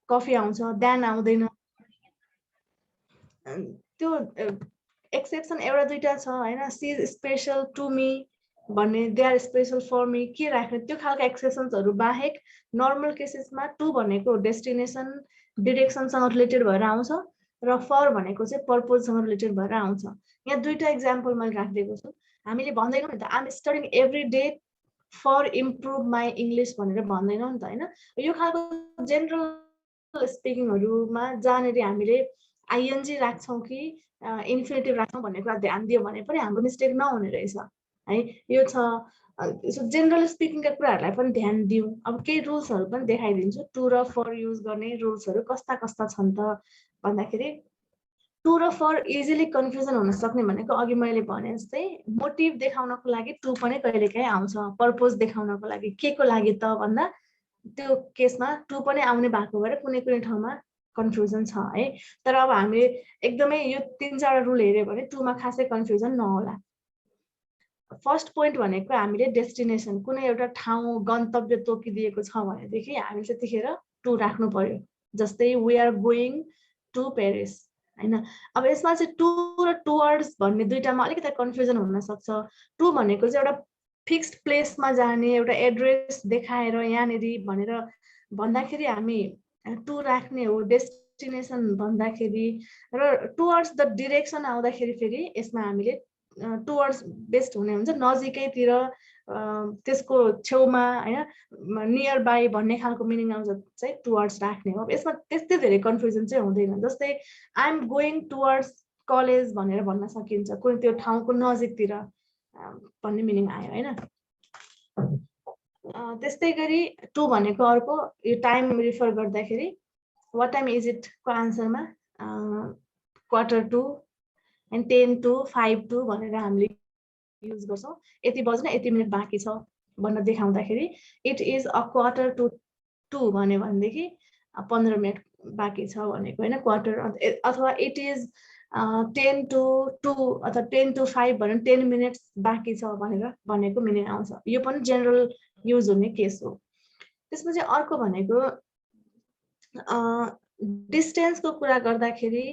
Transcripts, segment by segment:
Coffee आउँछ, then आउँदैन। त्यो एक्सेप्सन एउटा दुईटा छ हैन, she is special to me भन्ने, they are special for me, के राख्ने त्यो खालको एक्सेप्सन्सहरू बाहेक नर्मल केसेसमा टु भनेको डेस्टिनेसन डिरेक्सनसँग रिलेटेड भएर आउँछ र फर भनेको चाहिँ पर्पोजसँग रिलेटेड भएर आउँछ। यहाँ दुईटा इक्जाम्पल मैले राखिदिएको छु। हामीले भन्दैनौँ नि त I am studying every day for improve my English भनेर भन्दैनौँ नि त होइन। यो खालको जेनरल स्पिकिङहरूमा जहाँनिर हामीले आइएनजी राख्छौँ कि इन्फिनिटिभ राख्छौँ भन्ने कुरा ध्यान दियो भने पनि हाम्रो मिस्टेक नहुने रहेछ है। यो छ जेनरल स्पिकिङका कुराहरूलाई पनि ध्यान दिउँ। अब केही रुल्सहरू पनि देखाइदिन्छु, टु र फर युज गर्ने रुल्सहरू कस्ता कस्ता छन् त भन्दाखेरि, टु र फर इजिली कन्फ्युजन हुन सक्ने भनेको अघि मैले भने जस्तै मोटिभ देखाउनको लागि टु पनि कहिलेकाहीँ आउँछ, पर्पोज देखाउनको लागि के को लागि त भन्दा त्यो केसमा टु पनि आउने भएको भएर कुनै कुनै ठाउँमा कन्फ्युजन छ है। तर अब हामीले एकदमै यो 3-4 रुल हेऱ्यो भने टुमा खासै कन्फ्युजन नहोला। फर्स्ट पोइन्ट भनेको हामीले डेस्टिनेसन, कुनै एउटा ठाउँ गन्तव्य तोकिदिएको छ भनेदेखि हामीले त्यतिखेर टु राख्नु पर्यो। जस्तै we are going to Paris हैन। अब यसमा चाहिँ टु र टुवर्ड्स भन्ने दुईटामा अलिकति कन्फ्युजन हुन सक्छ। टु भनेको चाहिँ एउटा फिक्स्ड प्लेसमा जाने एउटा एड्रेस देखाएर यहाँनिर भनेर भन्दाखेरि हामी टु राख्ने हो। डेस्टिनेसन भन्दाखेरि र टुवर्ड्स द डिरेक्सन आउँदाखेरि फेरि यसमा हामीले टुवर्ड्स बेस्ट हुने हुन्छ, नजिकैतिर त्यसको छेउमा हैन, नियर बाई भन्ने खालको मिनिङ आउँछ चाहिँ टुवर्ड्स राख्ने हो। यसमा त्यस्तै धेरै कन्फ्युजन चाहिँ हुँदैन। जस्तै I am going towards college भनेर भन्न सकिन्छ, कुनै त्यो ठाउँको नजिकतिर भन्ने मिनिङ आयो हैन। त्यस्तै गरी टु भनेको अर्को यो टाइम रिफर गर्दाखेरि वाट टाइम इज इट को आन्सरमा 1:15 एन्ड 10 to 5 to भनेर हामीले युज गर्छौँ। यति बज्न यति मिनट बाँकी छ भन्न देखाउँदाखेरि इट इज 1:45 भन्यो भनेदेखि 15 मिनट बाँकी छ भनेको होइन, क्वार्टर। अथवा इट इज 10 to 2 अथवा 10 to 5 भनेर 10 मिनट्स बाँकी छ भनेर भनेको मिनिङ आउँछ। यो पनि जेनरल युज हुने केस हो। त्यसपछि अर्को भनेको डिस्टेन्सको कुरा गर्दाखेरि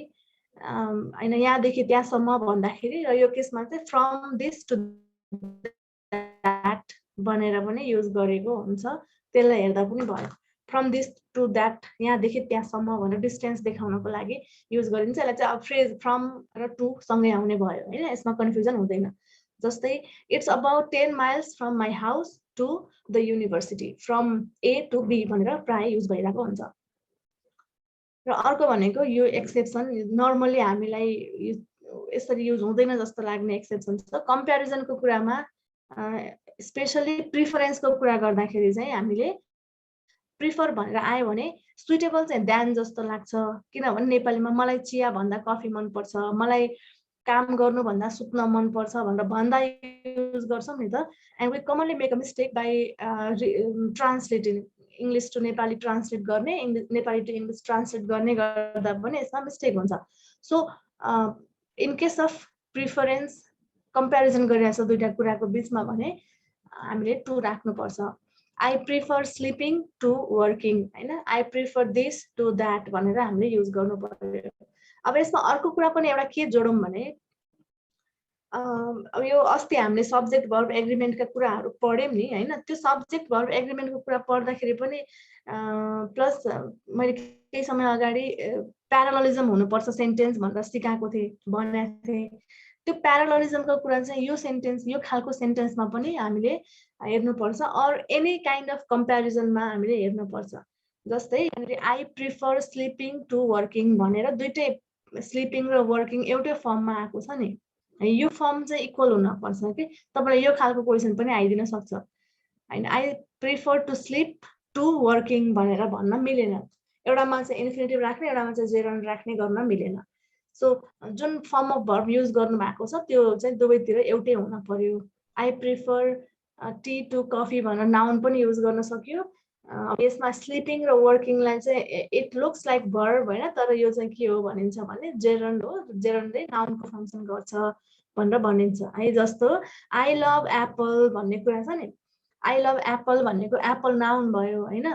होइन, यहाँदेखि त्यहाँसम्म भन्दाखेरि र यो केसमा चाहिँ फ्रम दिस टु द्याट भनेर पनि युज गरेको हुन्छ। त्यसलाई हेर्दा पनि भयो, फ्रम दिस टु द्याट, यहाँदेखि त्यहाँसम्म भनेर डिस्टेन्स देखाउनको लागि युज गरिन्छ। यसलाई चाहिँ अब फ्रेज फ्रम र टु सँगै आउने भयो होइन, यसमा कन्फ्युजन हुँदैन। जस्तै it's about 10 miles from my house to the university, from A to B भनेर प्राय युज भइरहेको हुन्छ। र अर्को भनेको यो एक्सेप्सन नर्मली हामीलाई यसरी युज हुँदैन जस्तो लाग्ने एक्सेप्सन छ। कम्प्यारिजनको कुरामा स्पेसली प्रिफरेन्सको कुरा गर्दाखेरि चाहिँ हामीले प्रिफर भनेर आयो भने सुइटेबल चाहिँ ध्यान जस्तो लाग्छ। किनभने नेपालीमा मलाई चिया भन्दा कफी मनपर्छ, मलाई काम गर्नुभन्दा सुत्न मनपर्छ भनेर भन्दा युज गर्छौँ नि त। And we commonly make a mistake by translating English to Nepali translate गर्ने, नेपाली टु इङ्ग्लिस ट्रान्सलेट गर्ने गर्दा पनि यसमा मिस्टेक हुन्छ। So in case of preference comparison गरिरहेको छ दुईवटा कुराको बिचमा भने हामीले टु राख्नुपर्छ। I prefer sleeping to working होइन, I prefer this to that भनेर हामीले युज गर्नु पर्यो। अब यसमा अर्को कुरा पनि एउटा के जोडौँ भने अब यो अस्ति हामीले सब्जेक्ट भर्ब एग्रिमेन्टका कुराहरू पढ्यौँ नि होइन, त्यो सब्जेक्ट भर्ब एग्रिमेन्टको कुरा पढ्दाखेरि पनि प्लस मैले केही समय अगाडि प्याराललिजम हुनुपर्छ सेन्टेन्स भनेर सिकाएको थिएँ, भनेको थिएँ। त्यो प्याराललिजमको कुरा चाहिँ यो सेन्टेन्स, यो खालको सेन्टेन्समा पनि हामीले हेर्नुपर्छ। अर एनी काइन्ड अफ कम्पेरिजनमा हामीले हेर्नुपर्छ। जस्तै I prefer sleeping to working भनेर दुइटै स्लिपिङ र वर्किङ एउटै फर्ममा आएको छ नि, यो फर्म चाहिँ इक्वल हुनपर्छ कि। तपाईँलाई यो खालको क्वेसन पनि आइदिन सक्छ होइन, I prefer to sleep to working भनेर भन्न मिलेन। एउटामा चाहिँ इन्फिनिटिभ राख्ने, एउटामा चाहिँ जेरन्ड राख्ने गर्न मिलेन। सो जुन फर्म अफ भर्ब युज गर्नु भएको छ त्यो चाहिँ दुवैतिर एउटै हुन पर्यो। I prefer tea to coffee भनेर नाउन पनि युज गर्न सक्यो। यसमा स्लिपिङ र वर्किङलाई चाहिँ इट लुक्स लाइक भर्ब होइन, तर यो चाहिँ के हो भनिन्छ भने जेरन्ड हो, जेरन्डले नाउनको फङ्सन गर्छ भनेर भनिन्छ है। जस्तो आई लभ एप्पल भन्ने कुरा छ नि, आई लभ एप्पल भनेको एप्पल नाउन भयो होइन।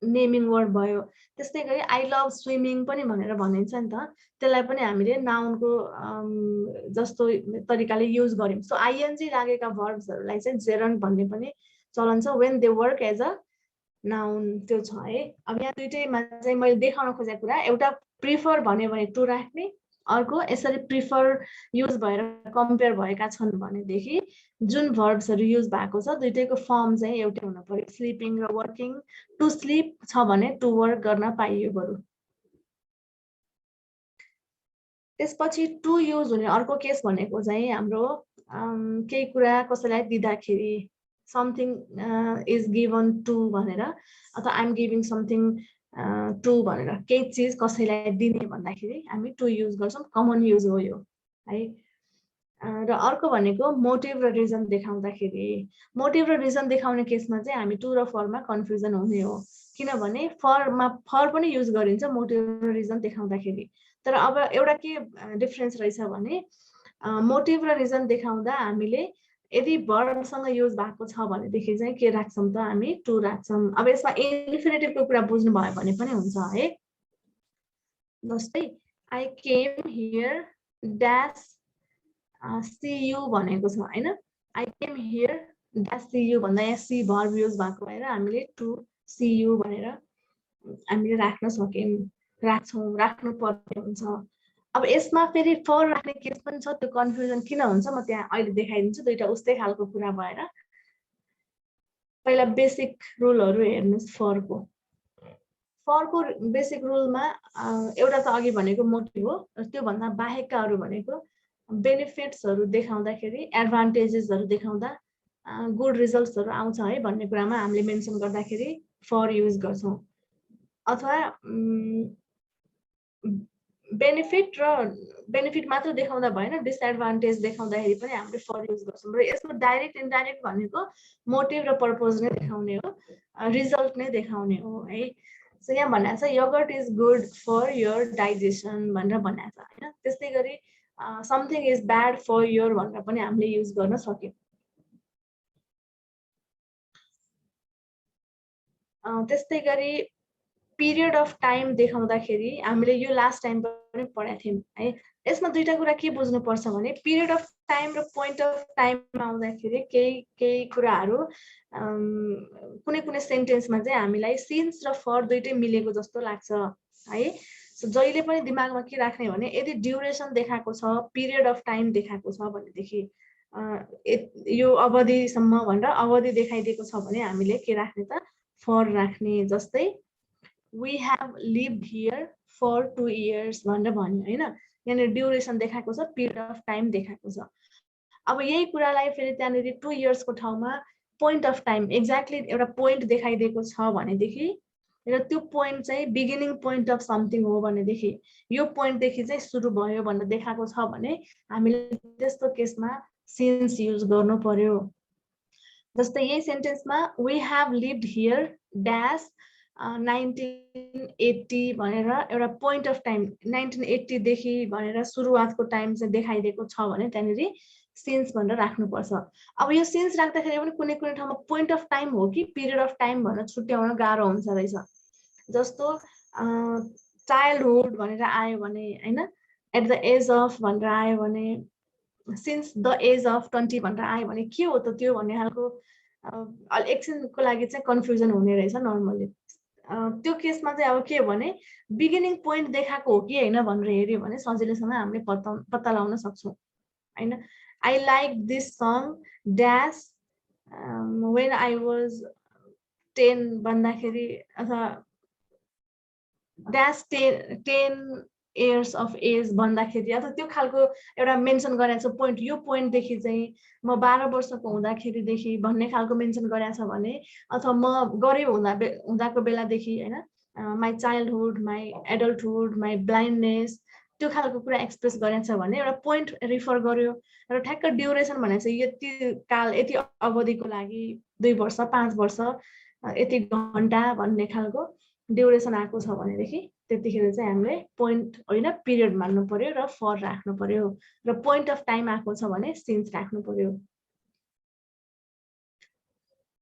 नेमिङ वर्ड भयो। त्यस्तै गरी आई लभ स्विमिङ पनि भनेर भनिन्छ नि त, त्यसलाई पनि हामीले नाउनको जस्तो तरिकाले युज गर्यौँ। सो आइएनजी लागेका भर्ब्सहरूलाई चाहिँ जेरन्ट भन्ने पनि चलन छ, when they work as a noun, त्यो छ है। अब यहाँ दुइटैमा चाहिँ मैले देखाउन खोजेको कुरा, एउटा प्रिफर भन्यो भने टु राख्ने, अर्को यसरी प्रिफर युज भएर कम्पेयर भएका छन् भनेदेखि जुन भर्ब्सहरू युज भएको छ दुइटैको फर्म चाहिँ एउटै हुनु पर्यो, स्लिपिङ र वर्किङ। टु स्लिप छ भने टु वर्क गर्न पाइयो बरु। त्यसपछि टु युज हुने अर्को केस भनेको चाहिँ हाम्रो केही कुरा कसैलाई दिँदाखेरि, समथिङ इज गिभन टु भनेर, अथवा आइएम गिभिङ समथिङ टु भनेर केही चिज कसैलाई दिने भन्दाखेरि हामी टु युज गर्छौँ, कमन युज हो यो है। र अर्को भनेको मोटिभ र रिजन देखाउँदाखेरि, मोटिभ र रिजन देखाउने केसमा चाहिँ हामी टु र फरमा कन्फ्युजन हुने हो, किनभने फर पनि युज गरिन्छ मोटिभ र रिजन देखाउँदाखेरि। तर अब एउटा के डिफरेन्स रहेछ भने मोटिभ र रिजन देखाउँदा हामीले यदि भर्बसँग युज भएको छ भनेदेखि चाहिँ के राख्छौँ त, हामी टु राख्छौँ। अब यसमा इन्फिनिटिभको कुरा बुझ्नु भयो भने पनि हुन्छ है। जस्तै I came here dash see you भनेको छ होइन, I came here dash see you भन्दा यहाँ सी भर्ब युज भएको भएर हामीले टु सी यु भनेर हामीले राख्न सक्यौँ, राख्नु पर्ने हुन्छ। अब यसमा फेरि फर राख्ने केस पनि छ, त्यो कन्फ्युजन किन हुन्छ म त्यहाँ अहिले देखाइदिन्छु, दुईटा उस्तै खालको कुरा भएर। पहिला बेसिक रुलहरू हेर्नुहोस् फरको। बेसिक रुलमा एउटा त अघि भनेको मोटिभ हो, त्योभन्दा बाहेककाहरू भनेको बेनिफिट्सहरू देखाउँदाखेरि, एडभान्टेजेसहरू देखाउँदा गुड रिजल्ट्सहरू आउँछ है भन्ने कुरामा हामीले मेन्सन गर्दाखेरि फर युज गर्छौँ। अथवा बेनिफिट मात्र देखाउँदा भएन, डिसएडभान्टेज देखाउँदाखेरि पनि हामीले फर युज गर्छौँ। र यसमा डाइरेक्ट इन्डाइरेक्ट भनेको मोटिभ र पर्पज नै देखाउने हो, रिजल्ट नै देखाउने हो है। सो यहाँ भनेको छ yogurt is good for your digestion भनेर भनेको छ होइन। त्यस्तै गरी something is bad for your भनेर पनि हामीले युज गर्न सक्यौँ। त्यस्तै गरी पिरियड अफ टाइम देखाउँदाखेरि हामीले यो लास्ट टाइम पनि पढाएको थियौँ है। यसमा दुईटा कुरा के बुझ्नुपर्छ भने पिरियड अफ टाइम र पोइन्ट अफ टाइममा आउँदाखेरि केही कुराहरू कुनै सेन्टेन्समा चाहिँ हामीलाई सिन्स र फर दुइटै मिलेको जस्तो लाग्छ है। सो जहिले पनि दिमागमा के राख्ने भने यदि ड्युरेसन देखाएको छ, पिरियड अफ टाइम देखाएको छ भनेदेखि यो अवधिसम्म भनेर अवधि देखाइदिएको छ भने हामीले के राख्ने त, फर राख्ने। जस्तै we have lived here for 2 years भनेर भन्यो होइन, यहाँनिर ड्युरेसन देखाएको छ, पिरियड अफ टाइम देखाएको छ। अब यही कुरालाई फेरि त्यहाँनिर 2 इयर्सको ठाउँमा पोइन्ट अफ टाइम एक्ज्याक्टली एउटा पोइन्ट देखाइदिएको छ भनेदेखि, र त्यो पोइन्ट चाहिँ बिगिनिङ पोइन्ट अफ समथिङ हो भनेदेखि, यो पोइन्टदेखि चाहिँ सुरु भयो भनेर देखाएको छ भने हामीले त्यस्तो केसमा सिन्स युज गर्नु पर्यो। जस्तै यही सेन्टेन्समा we have lived here dash 1980 भनेर एउटा पोइन्ट अफ टाइम 1980 देखि भनेर सुरुवातको टाइम चाहिँ देखाइदिएको छ भने त्यहाँनिर सिन्स भनेर राख्नुपर्छ। अब यो सिन्स राख्दाखेरि पनि कुनै ठाउँमा पोइन्ट अफ टाइम हो कि पिरियड अफ टाइम भनेर छुट्याउन गाह्रो हुन्छ रहेछ। जस्तो चाइल्डहुड भनेर आयो भने होइन, एट द एज अफ भनेर आयो भने, सिन्स द एज अफ 20 भनेर आयो भने के हो त त्यो भन्ने खालको एकछिनको लागि चाहिँ कन्फ्युजन हुने रहेछ नर्मली। त्यो केसमा चाहिँ अब के हो भने बिगिनिङ पोइन्ट देखाएको हो कि होइन भनेर हेऱ्यो भने सजिलैसँग हामीले पत्ता लगाउन सक्छौँ होइन। I like this song dash when I was 10 भन्दाखेरि, अथवा ड्यास 10 इयर्स अफ एज भन्दाखेरि, अथवा त्यो खालको एउटा मेन्सन गरेको छ पोइन्ट, यो पोइन्टदेखि चाहिँ म 12 वर्षको हुँदाखेरिदेखि भन्ने खालको मेन्सन गरेको छ भने, अथवा म गरिब हुँदाको बेलादेखि होइन, my childhood, my adulthood, my blindness, त्यो खालको कुरा एक्सप्रेस गरेको छ भने एउटा पोइन्ट रिफर गर्यो। र ठ्याक्क ड्युरेसन भनेको चाहिँ यति काल, यति अवधिको लागि 2 वर्ष 5 वर्ष यति घन्टा भन्ने खालको ड्युरेसन आएको छ भनेदेखि त्यतिखेर चाहिँ हामीले पोइन्ट होइन पिरियड मान्नु पर्यो र फर राख्नु पर्यो, र पोइन्ट अफ टाइम आएको छ भने सिन्स राख्नु पर्यो।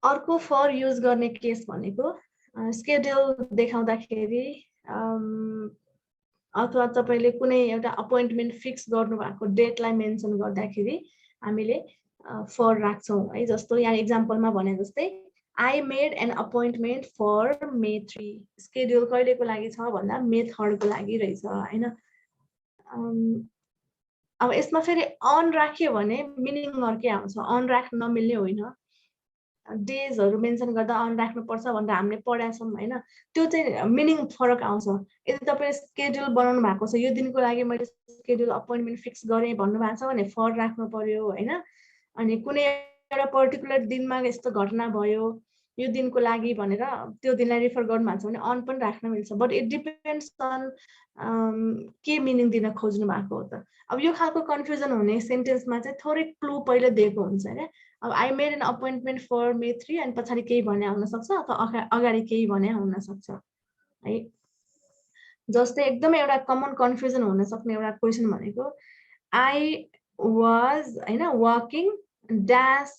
अर्को फर युज गर्ने केस भनेको स्केड्युल देखाउँदाखेरि अथवा तपाईले कुनै एउटा अपोइन्टमेन्ट फिक्स गर्नु भएको डेटलाई मेन्सन गर्दाखेरि हामीले फर राख्छौं है। जस्तो यहाँ एक्जाम्पलमा भने जस्तै I made an appointment for May 3. Schedule कहिलेको लागि छ भन्दा May 3 को लागि रहेछ हैन। अब यसमा फेरि अन राख्यो भने मिनिङ अर्कै आउँछ। अन राख्न नमिल्ने होइन, डेजहरु मेन्सन गर्दा अन राख्नु पर्छ भनेर हामीले पढाएको छौं हैन। त्यो चाहिँ मिनिङ फरक आउँछ। यदि तपाईले स्केड्युल बनाउनु भएको छ, यो दिनको लागि मैले स्केड्युल अपोइन्टमेन्ट फिक्स गरे भन्नु भएको छ भने फर राख्नु पर्यो हैन। अनि कुनै एउटा पर्टिकुलर दिनमा यस्तो घटना भयो, यो दिनको लागि भनेर त्यो दिनलाई रिफर गर्नु भएको छ भने अन पनि राख्न मिल्छ। बट इट डिपेन्ड्स अन के मिनिङ दिन खोज्नु भएको हो त। अब यो खालको कन्फ्युजन हुने सेन्टेन्समा चाहिँ थोरै क्लु पहिले दिएको हुन्छ हैन। अब I made an appointment for May 3 अनि पछाडी केही भने हुन सक्छ अथवा अगाडि केही भने हुन सक्छ है। जस्तै एकदमै एउटा कमन कन्फ्युजन हुन सक्ने एउटा क्वेशन भनेको आई वाज हैन वाकिङ ड्याश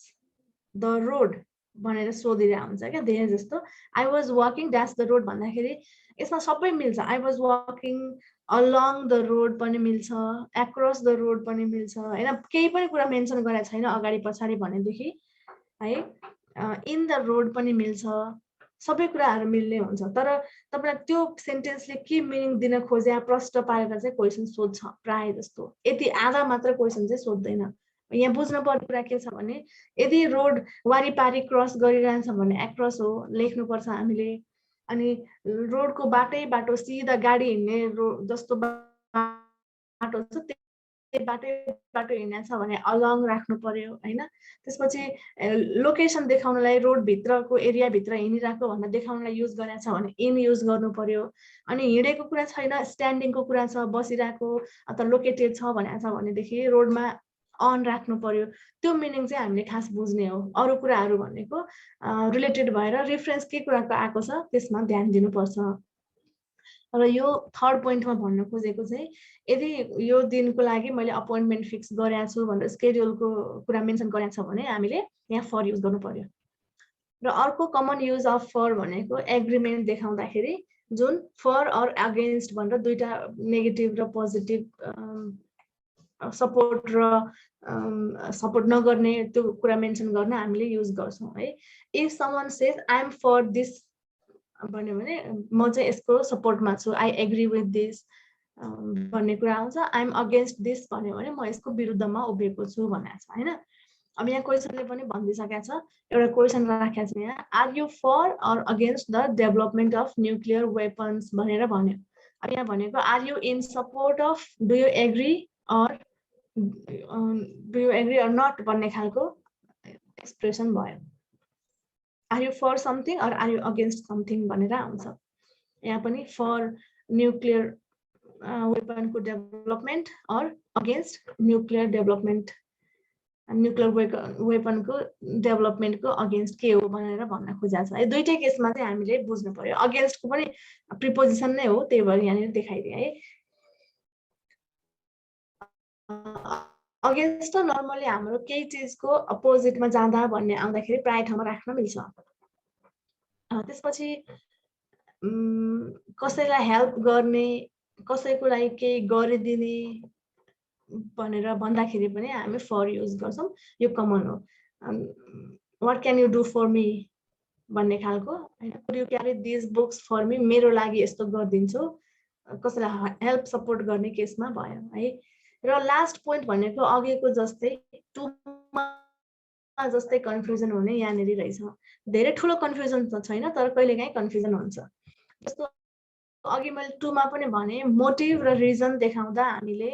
द रोड भनेर सोधिरहेको हुन्छ क्या धेरै जस्तो। I was walking dash the road भन्दाखेरि यसमा सबै मिल्छ। I was walking along the road पनि मिल्छ, across the road पनि मिल्छ हैन। केही पनि कुरा मेन्सन गरेको छैन अगाडि पछाडी भनेदेखि है। इन द रोड पनि मिल्छ, सबै कुराहरु मिल्ने हुन्छ। तर तपाईलाई त्यो सेन्टेन्सले के मिनिङ दिन खोजे प्रश्न पारेर चाहिँ क्वेशन सोध्छ प्राय जस्तो। यति आधा मात्र क्वेशन चाहिँ सोध्दैन। यहाँ बुझ्न पर्ने कुरा के छ भने यदि रोड वारीपारी क्रस गरिरहन्छ भने एक्रस हो लेख्नु पर्छ हामीले। अनि रोडको बाटो सिधा गाडी हिँड्ने रोड जस्तो बाटो छ त्यो बाटो हिँड्ने छ भने अलङ राख्नु पर्यो हैन। त्यसपछि लोकेसन देखाउनलाई रोड भित्रको एरिया भित्र हिँडिराको भनेर देखाउनलाई युज गरेछ भने इन युज गर्नु पर्यो। अनि हिँडेको कुरा छैन, स्ट्यान्डिङको कुरा छ, बसिराको अथवा लोकेटेड छ भनेछ भनेदेखि रोडमा अन राख्नु पर्यो। त्यो मिनिङ चाहिँ हामीले खास बुझ्ने हो। अरु कुराहरु भनेको रिलेटेड भएर रेफरेन्स के कुराको आएको छ त्यसमा ध्यान दिनुपर्छ। र यो थर्ड पोइन्टमा भन्न खोजेको चाहिँ यदि यो दिनको लागि मैले अपोइन्टमेन्ट फिक्स गरेको छु भनेर स्केड्युलको कुरा मेन्सन गरेको छ भने हामीले यहाँ फर युज गर्नु पर्यो। र अर्को कमन युज अफ फर भनेको एग्रीमेन्ट देखाउँदाखेरि जुन फर अर अगेन्स्ट भनेर दुईटा नेगेटिभ र पोजिटिभ सपोर्ट र सपोर्ट नगर्ने त्यो कुरा मेन्सन गर्न हामीले युज गर्छौं है। If someone says I am for this भन्यो भने म चाहिँ यसको सपोर्टमा छु, आई एग्री विथ दिस भन्ने कुरा आउँछ। आई एम अगेन्स्ट दिस भन्यो भने म यसको विरुद्धमा उभिएको छु भनेको छ हैन। अब यहाँ क्वेशनले पनि भनिदिसकेको छ, एउटा क्वेशन राखेको छ यहाँ, are you for or against the development of nuclear weapons भनेर भन्यो। अब यहाँ भनेको are you in support of, do you agree or not भन्ने खालको एक्सप्रेसन भयो। Are you for something or are you against something भनेर आउँछ। यहाँ पनि फर न्युक्लियर वेपनको development or against nuclear development, nuclear वेपनको डेभलपमेन्टको अगेन्स्ट के हो भनेर भन्न खोजेको छ है। दुईटै केसमा चाहिँ हामीले बुझ्नु पर्यो। अगेन्स्टको पनि प्रिपोजिसन नै हो, त्यही भएर यहाँनिर देखाइदिए है। अगेन्स्ट नर्मली हाम्रो केही चिजको अपोजिटमा जाँदा भन्ने आउँदाखेरि प्राय ठाउँमा राख्न मिल्छ। त्यसपछि कसैलाई हेल्प गर्ने, कसैको लागि केही गरिदिने भनेर भन्दाखेरि पनि हामी फर युज गर्छौं। यो कमन हो। What can you do for me भन्ने खालको हैन। Could you carry this books for me, मेरो लागि यस्तो गरिदिन्छु, कसैलाई हेल्प सपोर्ट गर्ने केसमा भयो है। र लास्ट पोइन्ट भनेको अघिको जस्तै टुमा जस्तै कन्फ्युजन हुने यहाँनेरि रहेछ। धेरै ठुलो कन्फ्युजन त छैन तर कहिलेकाहीँ कन्फ्युजन हुन्छ। जस्तो अघि मैले टुमा पनि भने मोटिभ र रिजन देखाउँदा हामीले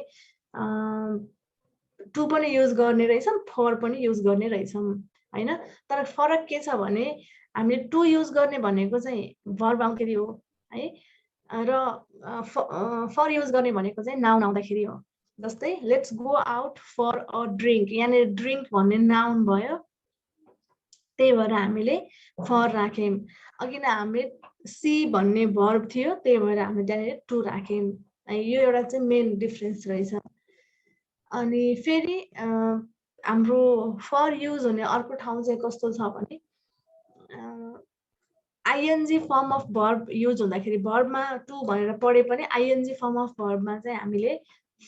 टु पनि युज गर्ने रहेछौं, फर पनि युज गर्ने रहेछौं हैन। तर फरक के छ भने हामीले टु युज गर्ने भनेको चाहिँ भर्ब आउँदाखेरि हो है, र फर युज गर्ने भनेको चाहिँ नाउन आउँदाखेरि हो। जस्तै let's go out for a drink, यानी ड्रिंक भन्ने नाउन भयो, त्यही भएर हामीले फर राख्यौं। अघि नै हामीले सी भन्ने भर्ब थियो, त्यही भएर हामीले त्यहाँनिर टु राख्यौं। यो एउटा चाहिँ मेन डिफरेन्स रहेछ। अनि फेरि हाम्रो फर युज हुने अर्को ठाउँ चाहिँ कस्तो छ भने ING form of verb use हुँदाखेरि भर्बमा टु भनेर पढे पनि आइएनजी फर्म अफ भर्बमा चाहिँ हामीले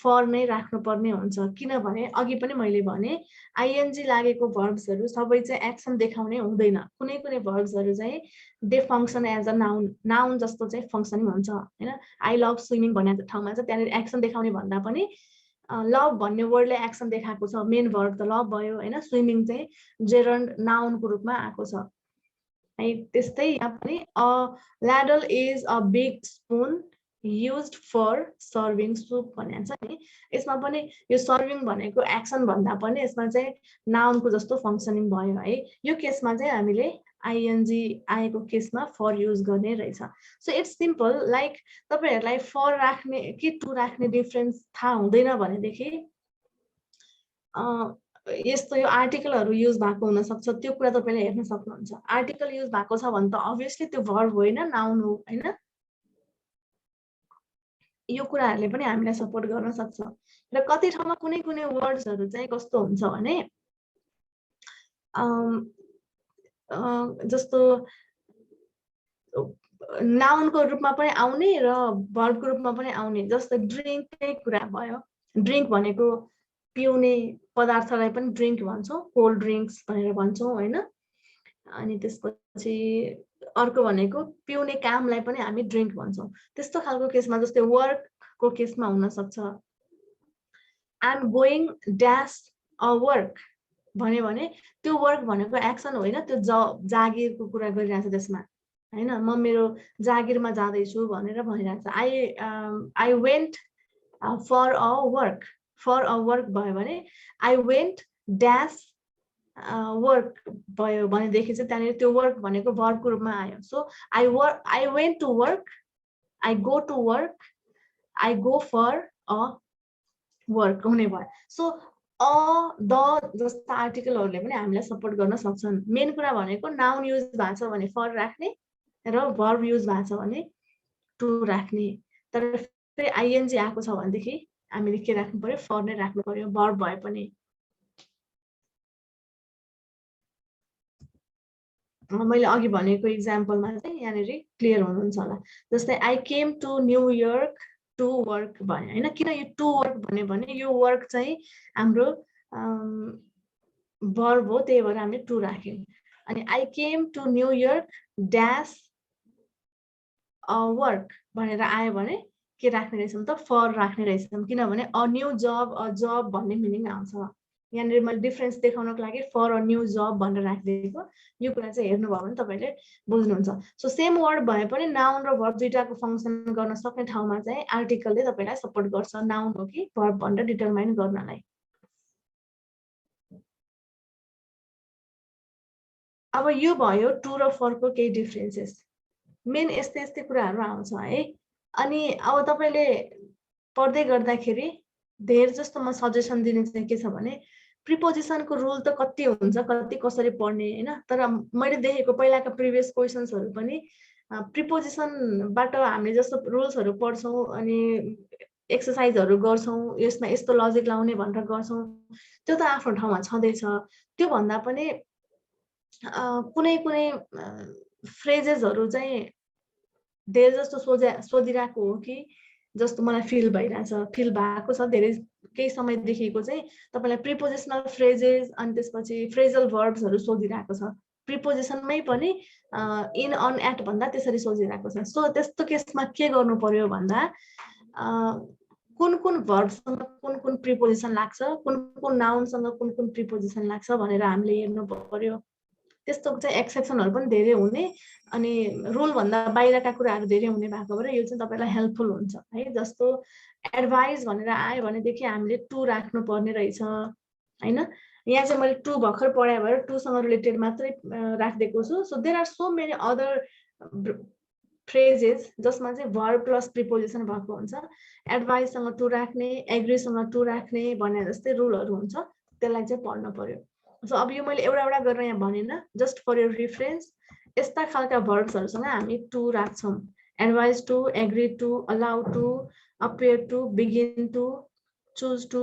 फर नै राख्नुपर्ने हुन्छ किनभने अघि पनि मैले भने आइएनजी लागेको भर्ब्सहरू सबै चाहिँ एक्सन देखाउने हुँदैन कुनै कुनै भर्ब्सहरू चाहिँ they function as a noun noun जस्तो चाहिँ फङ्सनिङ हुन्छ हैन आई लभ स्विमिङ भन्ने ठाउँमा चाहिँ त्यहाँनिर एक्सन देखाउने भन्दा पनि लभ भन्ने वर्डले एक्सन देखाएको छ मेन भर्ब त लभ भयो हैन स्विमिङ चाहिँ जेरन्ड नाउनको रूपमा आएको छ है त्यस्तै यहाँ पनि a ladle is a big spoon used for serving soup भनेको छ नि यसमा पनि यो सर्भिङ भनेको एक्सन भन्दा पनि यसमा चाहिँ नाउनको जस्तो फङ्सनिङ भयो है यो केसमा चाहिँ हामीले आइएनजी आएको केसमा फर युज गर्ने रहेछ सो इट्स सिम्पल लाइक तपाईहरुलाई फर राख्ने कि टु राख्ने डिफरेन्स थाहा हुँदैन भनेदेखि यस्तो यो आर्टिकलहरु युज भएको हुन सक्छ त्यो कुरा तपाईले हेर्न सक्नुहुन्छ आर्टिकल युज भएको छ भने त obviously त्यो भर्ब होइन नाउन हो हैन यो कुराहरुले पनि हामीलाई सपोर्ट गर्न सक्छ र कति ठाउँमा कुनै कुनै वर्ड्सहरु चाहिँ कस्तो हुन्छ भने जस्तो नाउनको रूपमा पनि आउने र भर्बको रूपमा पनि आउने जस्तो ड्रिङ्ककै कुरा भयो ड्रिङ्क भनेको पिउने पदार्थलाई पनि ड्रिङ्क भन्छौं कोल्ड ड्रिङ्क्स भनेर भन्छौं हैन अनि त्यसपछि अर्को भनेको पिउने कामलाई पनि हामी ड्रिङ्क भन्छौं त्यस्तो खालको केसमा जस्तै वर्कको केसमा हुन सक्छ I am going dash a work भने त्यो वर्क भनेको एक्सन होइन त्यो जागिरको कुरा गरिरहेछ त्यसमा हैन म मेरो जागिरमा जाँदै छु भनेर भनिरहेछ I went for a work भयो भने आई वेन्ट ड्याश वर्क भयो भनेदेखि चाहिँ त्यहाँनिर त्यो वर्क भनेको भर्बको रूपमा आयो so I went to work I go to work I go for a work हुने भयो सो अ द जस्ता आर्टिकलहरुले पनि हामीलाई सपोर्ट गर्न सक्छन् मेन कुरा भनेको नाउन युज भएको छ भने फर राख्ने र भर्ब युज भएको छ भने टु राख्ने तर फेरि आइएनजी आएको छ भनेदेखि हामीले के राख्नु पर्यो फर नै राख्नु पर्यो भर्ब भए पनि मैले अघि भनेको एक्जाम्पलमा चाहिँ यहाँनिर क्लियर हुनुहुन्छ होला जस्तै I came to New York to work भने हैन किन यो टु वर्क भने यो वर्क चाहिँ हाम्रो भर्ब हो त्यही भएर हामीले टु राख्यौं अनि I came to New York dash a work भनेर आयो भने के राख्ने रहेछौं त फर राख्ने रहेछौं किनभने अ न्यू जब अ जब भन्ने मिनिङ आउँछ यहाँनिर मैले डिफरेन्स देखाउनको लागि फर अ न्यू जब भनेर राखिदिएको यो कुरा चाहिँ हेर्नुभयो भने तपाईले बुझ्नुहुन्छ सो सेम वर्ड भए पनि नाउन र भर्ब दुईटाको फंक्सन गर्न सक्ने ठाउँमा चाहिँ आर्टिकलले तपाईलाई सपोर्ट गर्छ नाउन हो कि भर्ब भनेर डिटरमाइन गर्नलाई अब यो भयो टु र फरको केही डिफरेन्सेस मेन यस्तै कुराहरु आउँछ है अनि अब तपाईले पढ्दै गर्दाखेरि धेर जस्तो म सजेसन दिने चाहिँ के छ भने प्रिपोजिसनको रुल त कति हुन्छ कति कसरी पढ्ने हैन तर मैले देखेको पहिलाका प्रिभियस क्वेशन्सहरु पनि प्रिपोजिसनबाट हामीले जस्तो रुल्सहरु पढ्छौं अनि एक्सरसाइजहरु गर्छौं यसमा यस्तो लजिक लाउने भनेर गर्छौं त्यो त आफ्नो ठाउँमा छँदैछ त्यो भन्दा पनि कुनै कुनै फ्रेजेसहरु चाहिँ धेरै जस्तो सोधिराको हो कि जस्तो मलाई फिल भइराछ फिल भएको छ धेरै केही समय देखिएको चाहिँ तपाईलाई प्रिपोजिसनल फ्रेजेस अनि त्यसपछि फ्रेजल भर्ब्सहरु सोधिराको छ प्रिपोजिसनमै पनि इन अन एट भन्दा त्यसरी सोधिराको छ सो त्यस्तो केसमा के गर्नु पर्यो भन्दा कुन कुन भर्बसँग कुन कुन प्रिपोजिसन लाग्छ कुन कुन नाउनसँग कुन कुन प्रिपोजिसन लाग्छ भनेर हामीले हेर्नु पर्यो त्यस्तो चाहिँ एक्सेप्सनहरु पनि धेरै हुने अनि रुल भन्दा बाहिरका कुराहरु धेरै हुने भएको भएर यो चाहिँ तपाईलाई हेल्पफुल हुन्छ है जस्तो एडभाइस भनेर आयो भने देखि हामीले टु राख्नु पर्ने रहेछ हैन यहाँ चाहिँ मैले टु भर्खर पढाए भएर टु सँग रिलेटेड मात्रै राख्दिएको छु so there are so many other phrases जसमा चाहिँ भर्ब प्लस प्रिपोजिसन भएको हुन्छ एडभाइस सँग टु राख्ने एग्री सँग टु राख्ने भने जस्तै रुलहरु हुन्छ त्यसलाई चाहिँ पढ्न पर्यो सो अब यो मैले एउटा गरेर यहाँ भनेन जस्ट फर योर रेफरेन्स यस्ता खालका भर्ब्सहरुसँग हामी टु राख्छौं advise to agree to allow to appear to begin to choose to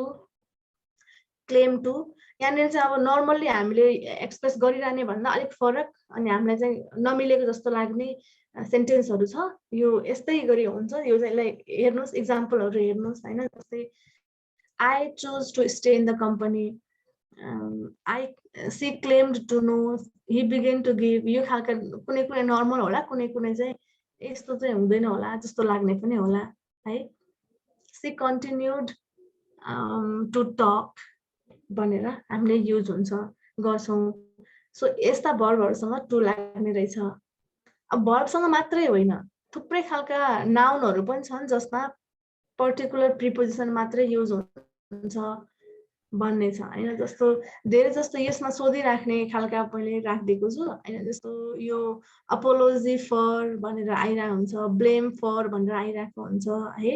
claim to यहाँनिर चाहिँ अब नर्मल्ली हामीले एक्सप्रेस गरिरहने भन्दा अलिक फरक अनि हामीलाई चाहिँ नमिलेको जस्तो लाग्ने सेन्टेन्सहरू छ। यो यस्तै गरी हुन्छ। यो चाहिँ लाइक हेर्नुहोस् इक्जाम्पलहरू हेर्नुहोस् हैन। जस्तै I chose to stay in the company. She claimed to know. He began to give. यो खालका कुनै कुनै नर्मल होला, कुनै कुनै चाहिँ यस्तो चाहिँ हुँदैन होला जस्तो लाग्ने पनि होला है। She continued to talk भनेर हामीले युज हुन्छ गर्छौं। सो यस्ता भर्बहरुसँग टु लाग्ने रहेछ। अब भर्बसँग मात्रै होइन, थुप्रै खालका नाउनहरु पनि छन् जसमा पर्टिकुलर प्रिपोजिसन मात्रै युज हुन्छ भन्ने छ हैन। जस्तो धेरै जस्तो यसमा सोधिराख्ने खालका मैले राखिदिएको छु हैन। जस्तो यो अपोलोजी फर भनेर आइरा हुन्छ, ब्लेम फर भनेर आइराको हुन्छ है,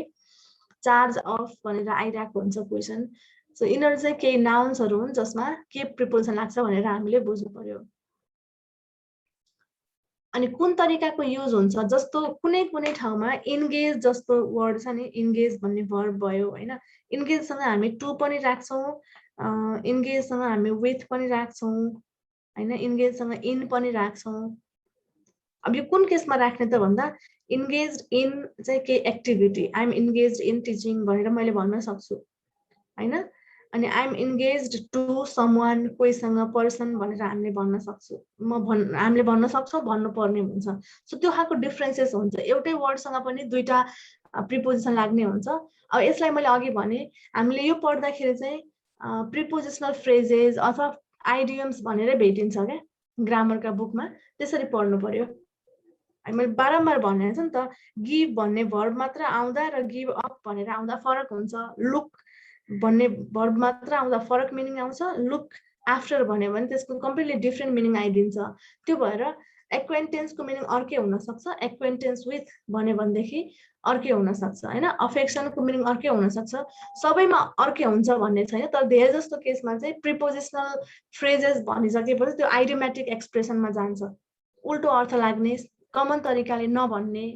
चार्ज अफ भनेर आइराको हुन्छ क्वेशन। सो यिनीहरु चाहिँ केही नाउन्सहरु हुन् जसमा के प्रिपोजिसन लाग्छ भनेर हामीले बुझ्नु पर्यो। अनि कुन तरिकाको युज हुन्छ, जस्तो कुनै कुनै ठाउँमा इन्गेज जस्तो वर्ड छ नि, इन्गेज भन्ने भर्ब भयो हैन। इन्गेज सँग हामी टु पनि राख्छौं, इन्गेज सँग हामी विथ पनि राख्छौं हैन, इन्गेज सँग इन पनि राख्छौं। अब यो कुन केसमा राख्ने त भन्दा इन्गेज्ड इन चाहिँ के activity, I am engaged in teaching भनेर मैले भन्न सक्छु हैन। अनि I am engaged to someone, कोहीसँग पर्सन भनेर हामीले भन्न सक्छौं। हामीले भन्न सक्छौं, भन्नु पर्ने हुन्छ। सो त्यो खालको डिफरेन्सेस हुन्छ। एउटै वर्डसँग पनि दुईटा प्रिपोजिसन लाग्ने हुन्छ। अब यसलाई मैले अघि भने हामीले यो पढ्दाखेरि चाहिँ प्रिपोजिसनल फ्रेजेस अथवा आइडियम्स भनेर भेटिन्छ के ग्रामरका बुकमा, त्यसरी पढ्नु पर्यो। मैले बारम्बार भनेको छु नि त, गिभ भन्ने भर्ब मात्र आउँदा र गिभ अप भनेर आउँदा फरक हुन्छ। लुक भन्ने भर्ब मात्र आउँदा फरक मिनिङ आउँछ, लुक आफ्टर भन्यो भने त्यसको कम्प्लिटली डिफरेन्ट मिनिङ आइदिन्छ। त्यो भएर एक्वेन्टेन्सको मिनिङ अर्कै हुन सक्छ, एक्वेन्टेन्स विथ भन्यो भनेदेखि अर्कै हुन सक्छ हैन, अफेक्सनको मिनिङ अर्कै हुन सक्छ। सबैमा अर्कै हुन्छ भन्ने छैन, तर धेरै जस्तो केसमा चाहिँ प्रिपोजिसनल फ्रेजेस भनिसकेपछि त्यो आइडियोमेटिक एक्सप्रेसनमा जान्छ, उल्टो अर्थ लाग्ने, कमन तरिकाले नभन्ने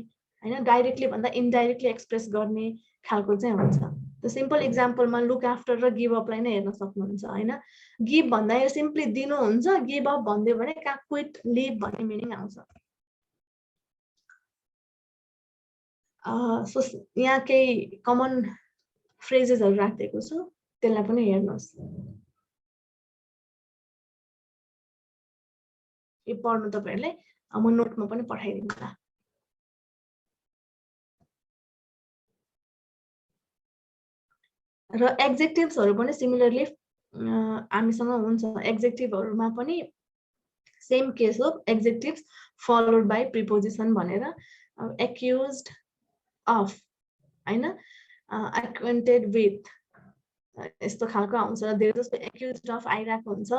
हैन, डाइरेक्टली भन्दा इनडाइरेक्टली एक्सप्रेस गर्ने खालको चाहिँ हुन्छ। त सिम्पल इक्जाम्पलमा लुक आफ्टर र गिभ अपलाई नै हेर्न सक्नुहुन्छ हैन। गिभ भन्दा यो सिम्पली दिनु हुन्छ, गिभ अप भन्दियो भने क्विट, लिभ भन्ने मिनिङ आउँछ। सो यहाँ केही कमन फ्रेजेसहरु राखिदिएको छु, त्यसलाई पनि हेर्नुहोस्। यो पढ्नु तपाईहरुले, म नोटमा पनि पठाइदिन्छु। र एडजेक्टिभ्सहरु पनि सिमिलरली हामीसँग हुन्छ। एडजेक्टिभहरुमा पनि सेम केस हो, एडजेक्टिभ्स फलोड बाइ प्रिपोजिसन भनेर एक्युज्ड अफ हैन, एक्वेन्टेड विथ यस्तो खालको आउँछ। धेरै जस्तो एक्युज्ड अफ आइराको हुन्छ,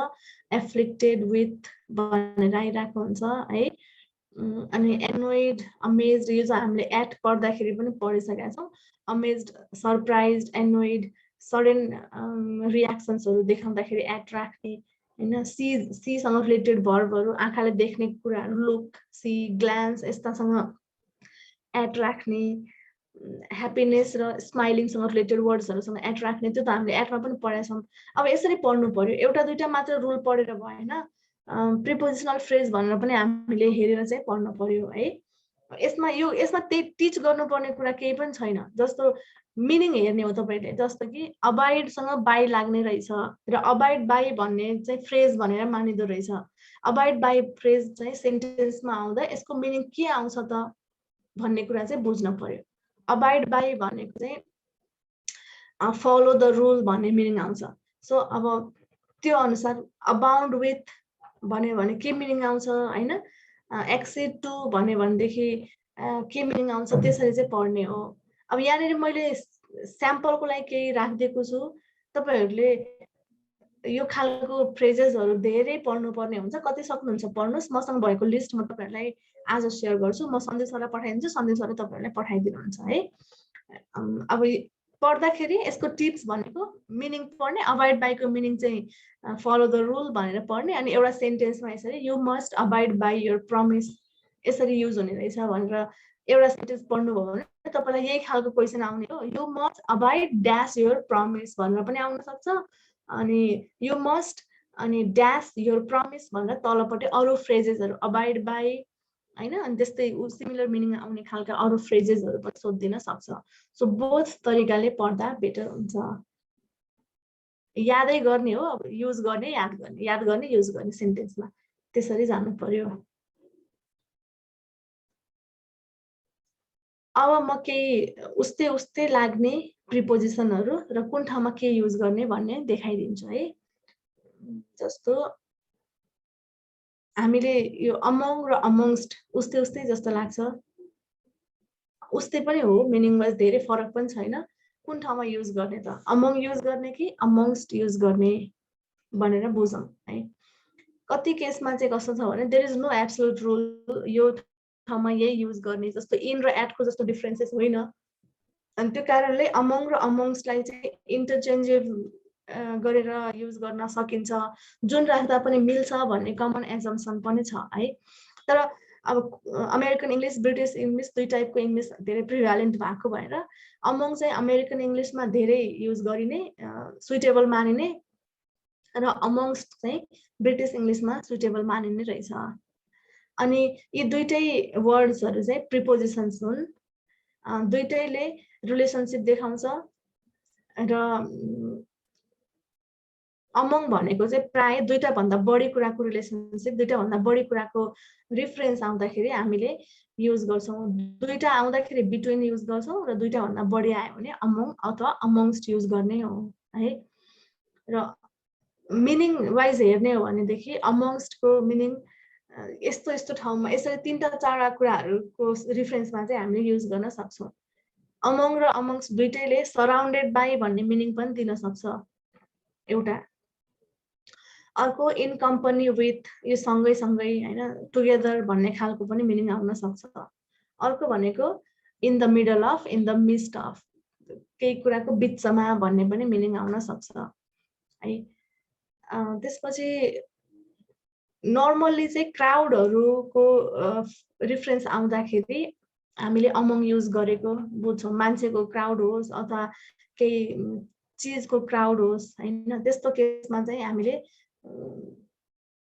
एफ्लिक्टेड विथ भनेर आइराको हुन्छ है। अनि एनोइड, अमेज्ड, यो चाहिँ हामीले एट पढ्दाखेरि पनि पढिसकेका छौं। अमेज्ड, सरप्राइज्ड, एनोइड, सडन रियाक्सन्सहरु देखाउँदाखेरि एट राख्ने हैन। सी सँग रिलेटेड भर्बहरु, आँखाले देख्ने कुराहरु, लुक, सी, ग्लान्स यस्तासँग एट राख्ने। ह्याप्पीनेस र स्माइलिङ सँग रिलेटेड वर्ड्सहरुसँग एट राख्ने, त्यो त हामीले एटमा पनि पढेका छौं। अब यसरी पढ्नु पर्यो, एउटा दुईटा मात्र रुल पढेर भएन, प्रिपोजिसनल फ्रेज भनेर पनि हामीले हेरेर चाहिँ पढ्नु पर्यो है। यसमा टिच गर्नुपर्ने कुरा केही पनि छैन, जस्तो मिनिङ हेर्ने हो तपाईले। जस्तो कि अबाइड सँग बाई लाग्ने रहेछ र अबाइड बाई भन्ने चाहिँ फ्रेज भनेर मानिदो रहेछ। अबाइड बाई फ्रेज चाहिँ सेन्टेन्समा आउँदा यसको मिनिङ के आउँछ त भन्ने कुरा चाहिँ बुझ्न पर्यो। अबाइड बाई भनेको चाहिँ फलो द रुल भन्ने मिनिङ आउँछ। सो अब त्यो अनुसार अबाउन्ड विथ भन्यो भने के मिनिङ आउँछ हैन, एक्सिड टु भन्यो भनेदेखि के मिनिङ आउँछ, त्यसरी चाहिँ पढ्ने हो। अब यहाँनिर मैले स्याम्पलको लागि केही राखिदिएको छु, तपाईहरुले यो खालको फ्रेजेसहरु धेरै पढ्नु पर्ने हुन्छ। कति सक्नुहुन्छ पढ्नुस्, मसँग भएको लिस्ट म तपाईहरुलाई आज शेयर गर्छु, म सन्देशहरुलाई पठाइदिन्छु, सन्देशहरु तपाईहरुले पठाइदिनुहुन्छ है। अब पढ्दाखेरि यसको टिप्स भनेको मिनिङ पढ्ने, अबाइड बाइ को मिनिङ चाहिँ फलो द रुल भनेर पढ्ने, अनि एउटा सेन्टेन्समा यसरी you must abide by your promise यसरी युज हुने रहेछ भनेर एउटा सेन्टेन्स पढ्नुभयो भने तपाईलाई यही खालको क्वेशन आउने हो। You must abide dash your promise भनेर पनि आउन सक्छ, अनि यु मस्ट अनि ड्यास योर प्रमिस भनेर तलपट्टि अरू फ्रेजेसहरू अबाइड बाई हैन अनि त्यस्तै सिमिलर मिनिङ आउने खालका अरू फ्रेजेसहरू पनि सोधिदिन सक्छ सो बोथ तरिकाले पढ्दा बेटर हुन्छ यादै गर्ने हो अब युज गर्ने याद गर्ने युज गर्ने सेन्टेन्समा त्यसरी जानु पर्यो अब म केही उस्तै उस्तै लाग्ने प्रिपोजिसनहरू र कुन ठाउँमा के युज गर्ने भन्ने देखाइदिन्छु है जस्तो हामीले यो अमङ र अमङ्स्ट उस्तै उस्तै जस्तो लाग्छ उस्तै पनि हो मिनिङ वाइज धेरै फरक पनि छैन कुन ठाउँमा युज गर्ने त अमङ युज गर्ने कि अमङ्स्ट युज गर्ने भनेर बुझौँ है कति केसमा चाहिँ कस्तो छ भने there is no absolute rule यो ठाउँमा यही युज गर्ने जस्तो इन र एटको जस्तो डिफरेन्सेस होइन अनि त्यो कारणले अमङ र अमङ्स्टलाई चाहिँ इन्टरचेन्जेबल गरेर युज गर्न सकिन्छ जुन राख्दा पनि मिल्छ भन्ने कमन एजम्पसन पनि छ है तर अब अमेरिकन इङ्ग्लिस ब्रिटिश इङ्ग्लिस दुई टाइपको इङ्ग्लिस धेरै प्रिभ्यालेन्ट भएको भएर अमङ चाहिँ अमेरिकन इङ्ग्लिसमा धेरै युज गरिने सुइटेबल मानिने र अमङ्स्ट चाहिँ ब्रिटिस इङ्ग्लिसमा सुइटेबल मानिने रहेछ अनि यी दुईटै वर्ड्सहरू चाहिँ प्रिपोजिसन्स हुन् दुईटैले रिलेसनसिप देखाउँछ र अमङ भनेको चाहिँ प्राय दुईटा भन्दा बढी कुराको रिलेसनसिप दुईटा भन्दा बढी कुराको रिफरेन्स आउँदाखेरि हामीले युज गर्छौँ दुईटा आउँदाखेरि बिट्विन युज गर्छौँ र दुईटा भन्दा बढी आयो भने अमङ अथवा अमङ्स्ट युज गर्ने हो है र मिनिङ वाइज हेर्ने हो भनेदेखि अमङ्स्टको मिनिङ यस्तो यस्तो ठाउँमा यसरी तीनटा चारवटा कुराहरूको रिफरेन्समा चाहिँ हामीले युज गर्न सक्छौँ अमङ र अमङ्स्ट दुईटैले सराउन्डेड बाई भन्ने मिनिङ पनि दिन सक्छ एउटा अर्को इन कम्पनी विथ यो सँगै सँगै हैन टुगेदर भन्ने खालको पनि मिनिङ आउन सक्छ अर्को भनेको in the middle of in the mist of केही कुराको बिचमा भन्ने पनि मिनिङ आउन सक्छ है त्यसपछि नर्मल्ली चाहिँ क्राउडहरूको रिफरेन्स आउँदाखेरि हामीले अमङ युज गरेको बुझ्छौँ मान्छेको क्राउड होस् अथवा केही चिजको क्राउड होस् हैन त्यस्तो केसमा चाहिँ हामीले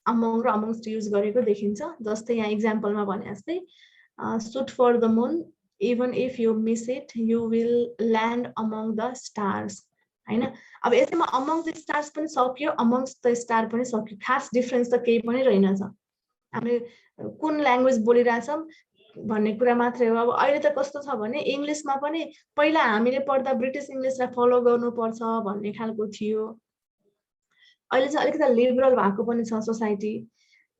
अमङ र अमङ्स्ट युज गरेको देखिन्छ जस्तै यहाँ इक्जाम्पलमा भने जस्तै shoot for the moon even if you miss it you will land among the stars हैन अब यसैमा अमङ द स्टार्स पनि सक्यो अमङ्स्ट द स्टार पनि सक्यो खास डिफरेन्स त केही पनि रहेनछ हामीले कुन ल्याङ्ग्वेज बोलिरहेछौँ भन्ने कुरा मात्रै हो अब अहिले त कस्तो छ भने इङ्ग्लिसमा पनि पहिला हामीले पढ्दा ब्रिटिस इङ्ग्लिसलाई फलो गर्नुपर्छ भन्ने खालको थियो अहिले चाहिँ अलिकति लिबरल भएको पनि छ सोसाइटी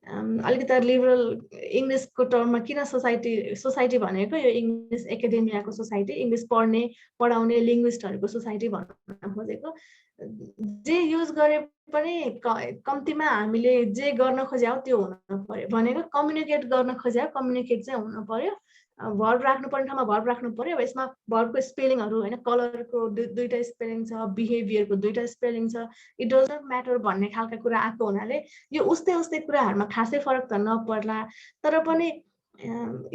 अलिकति लिबरल इङ्ग्लिसको टर्ममा किन सोसाइटी भनेको यो इङ्ग्लिस एकाडेमियाको सोसाइटी इङ्ग्लिस पढ्ने पढाउने लिङ्ग्विस्टहरूको सोसाइटी भन्न खोजेको जे युज गरे पनि कम्तीमा हामीले जे गर्न खोज्या हो त्यो हुन पर्यो भनेको कम्युनिकेट गर्न खोज्या कम्युनिकेट चाहिँ हुन पर्यो भर्ब राख्नुपर्ने ठाउँमा भर्ब राख्नु पर्यो अब यसमा भर्बको स्पेलिङहरू होइन कलरको दुईटा स्पेलिङ छ बिहेभियरको दुईटा स्पेलिङ छ इट डजन्ट म्याटर भन्ने खालका कुरा आएको हुनाले यो उस्तै उस्तै कुराहरूमा खासै फरक त नपर्ला तर पनि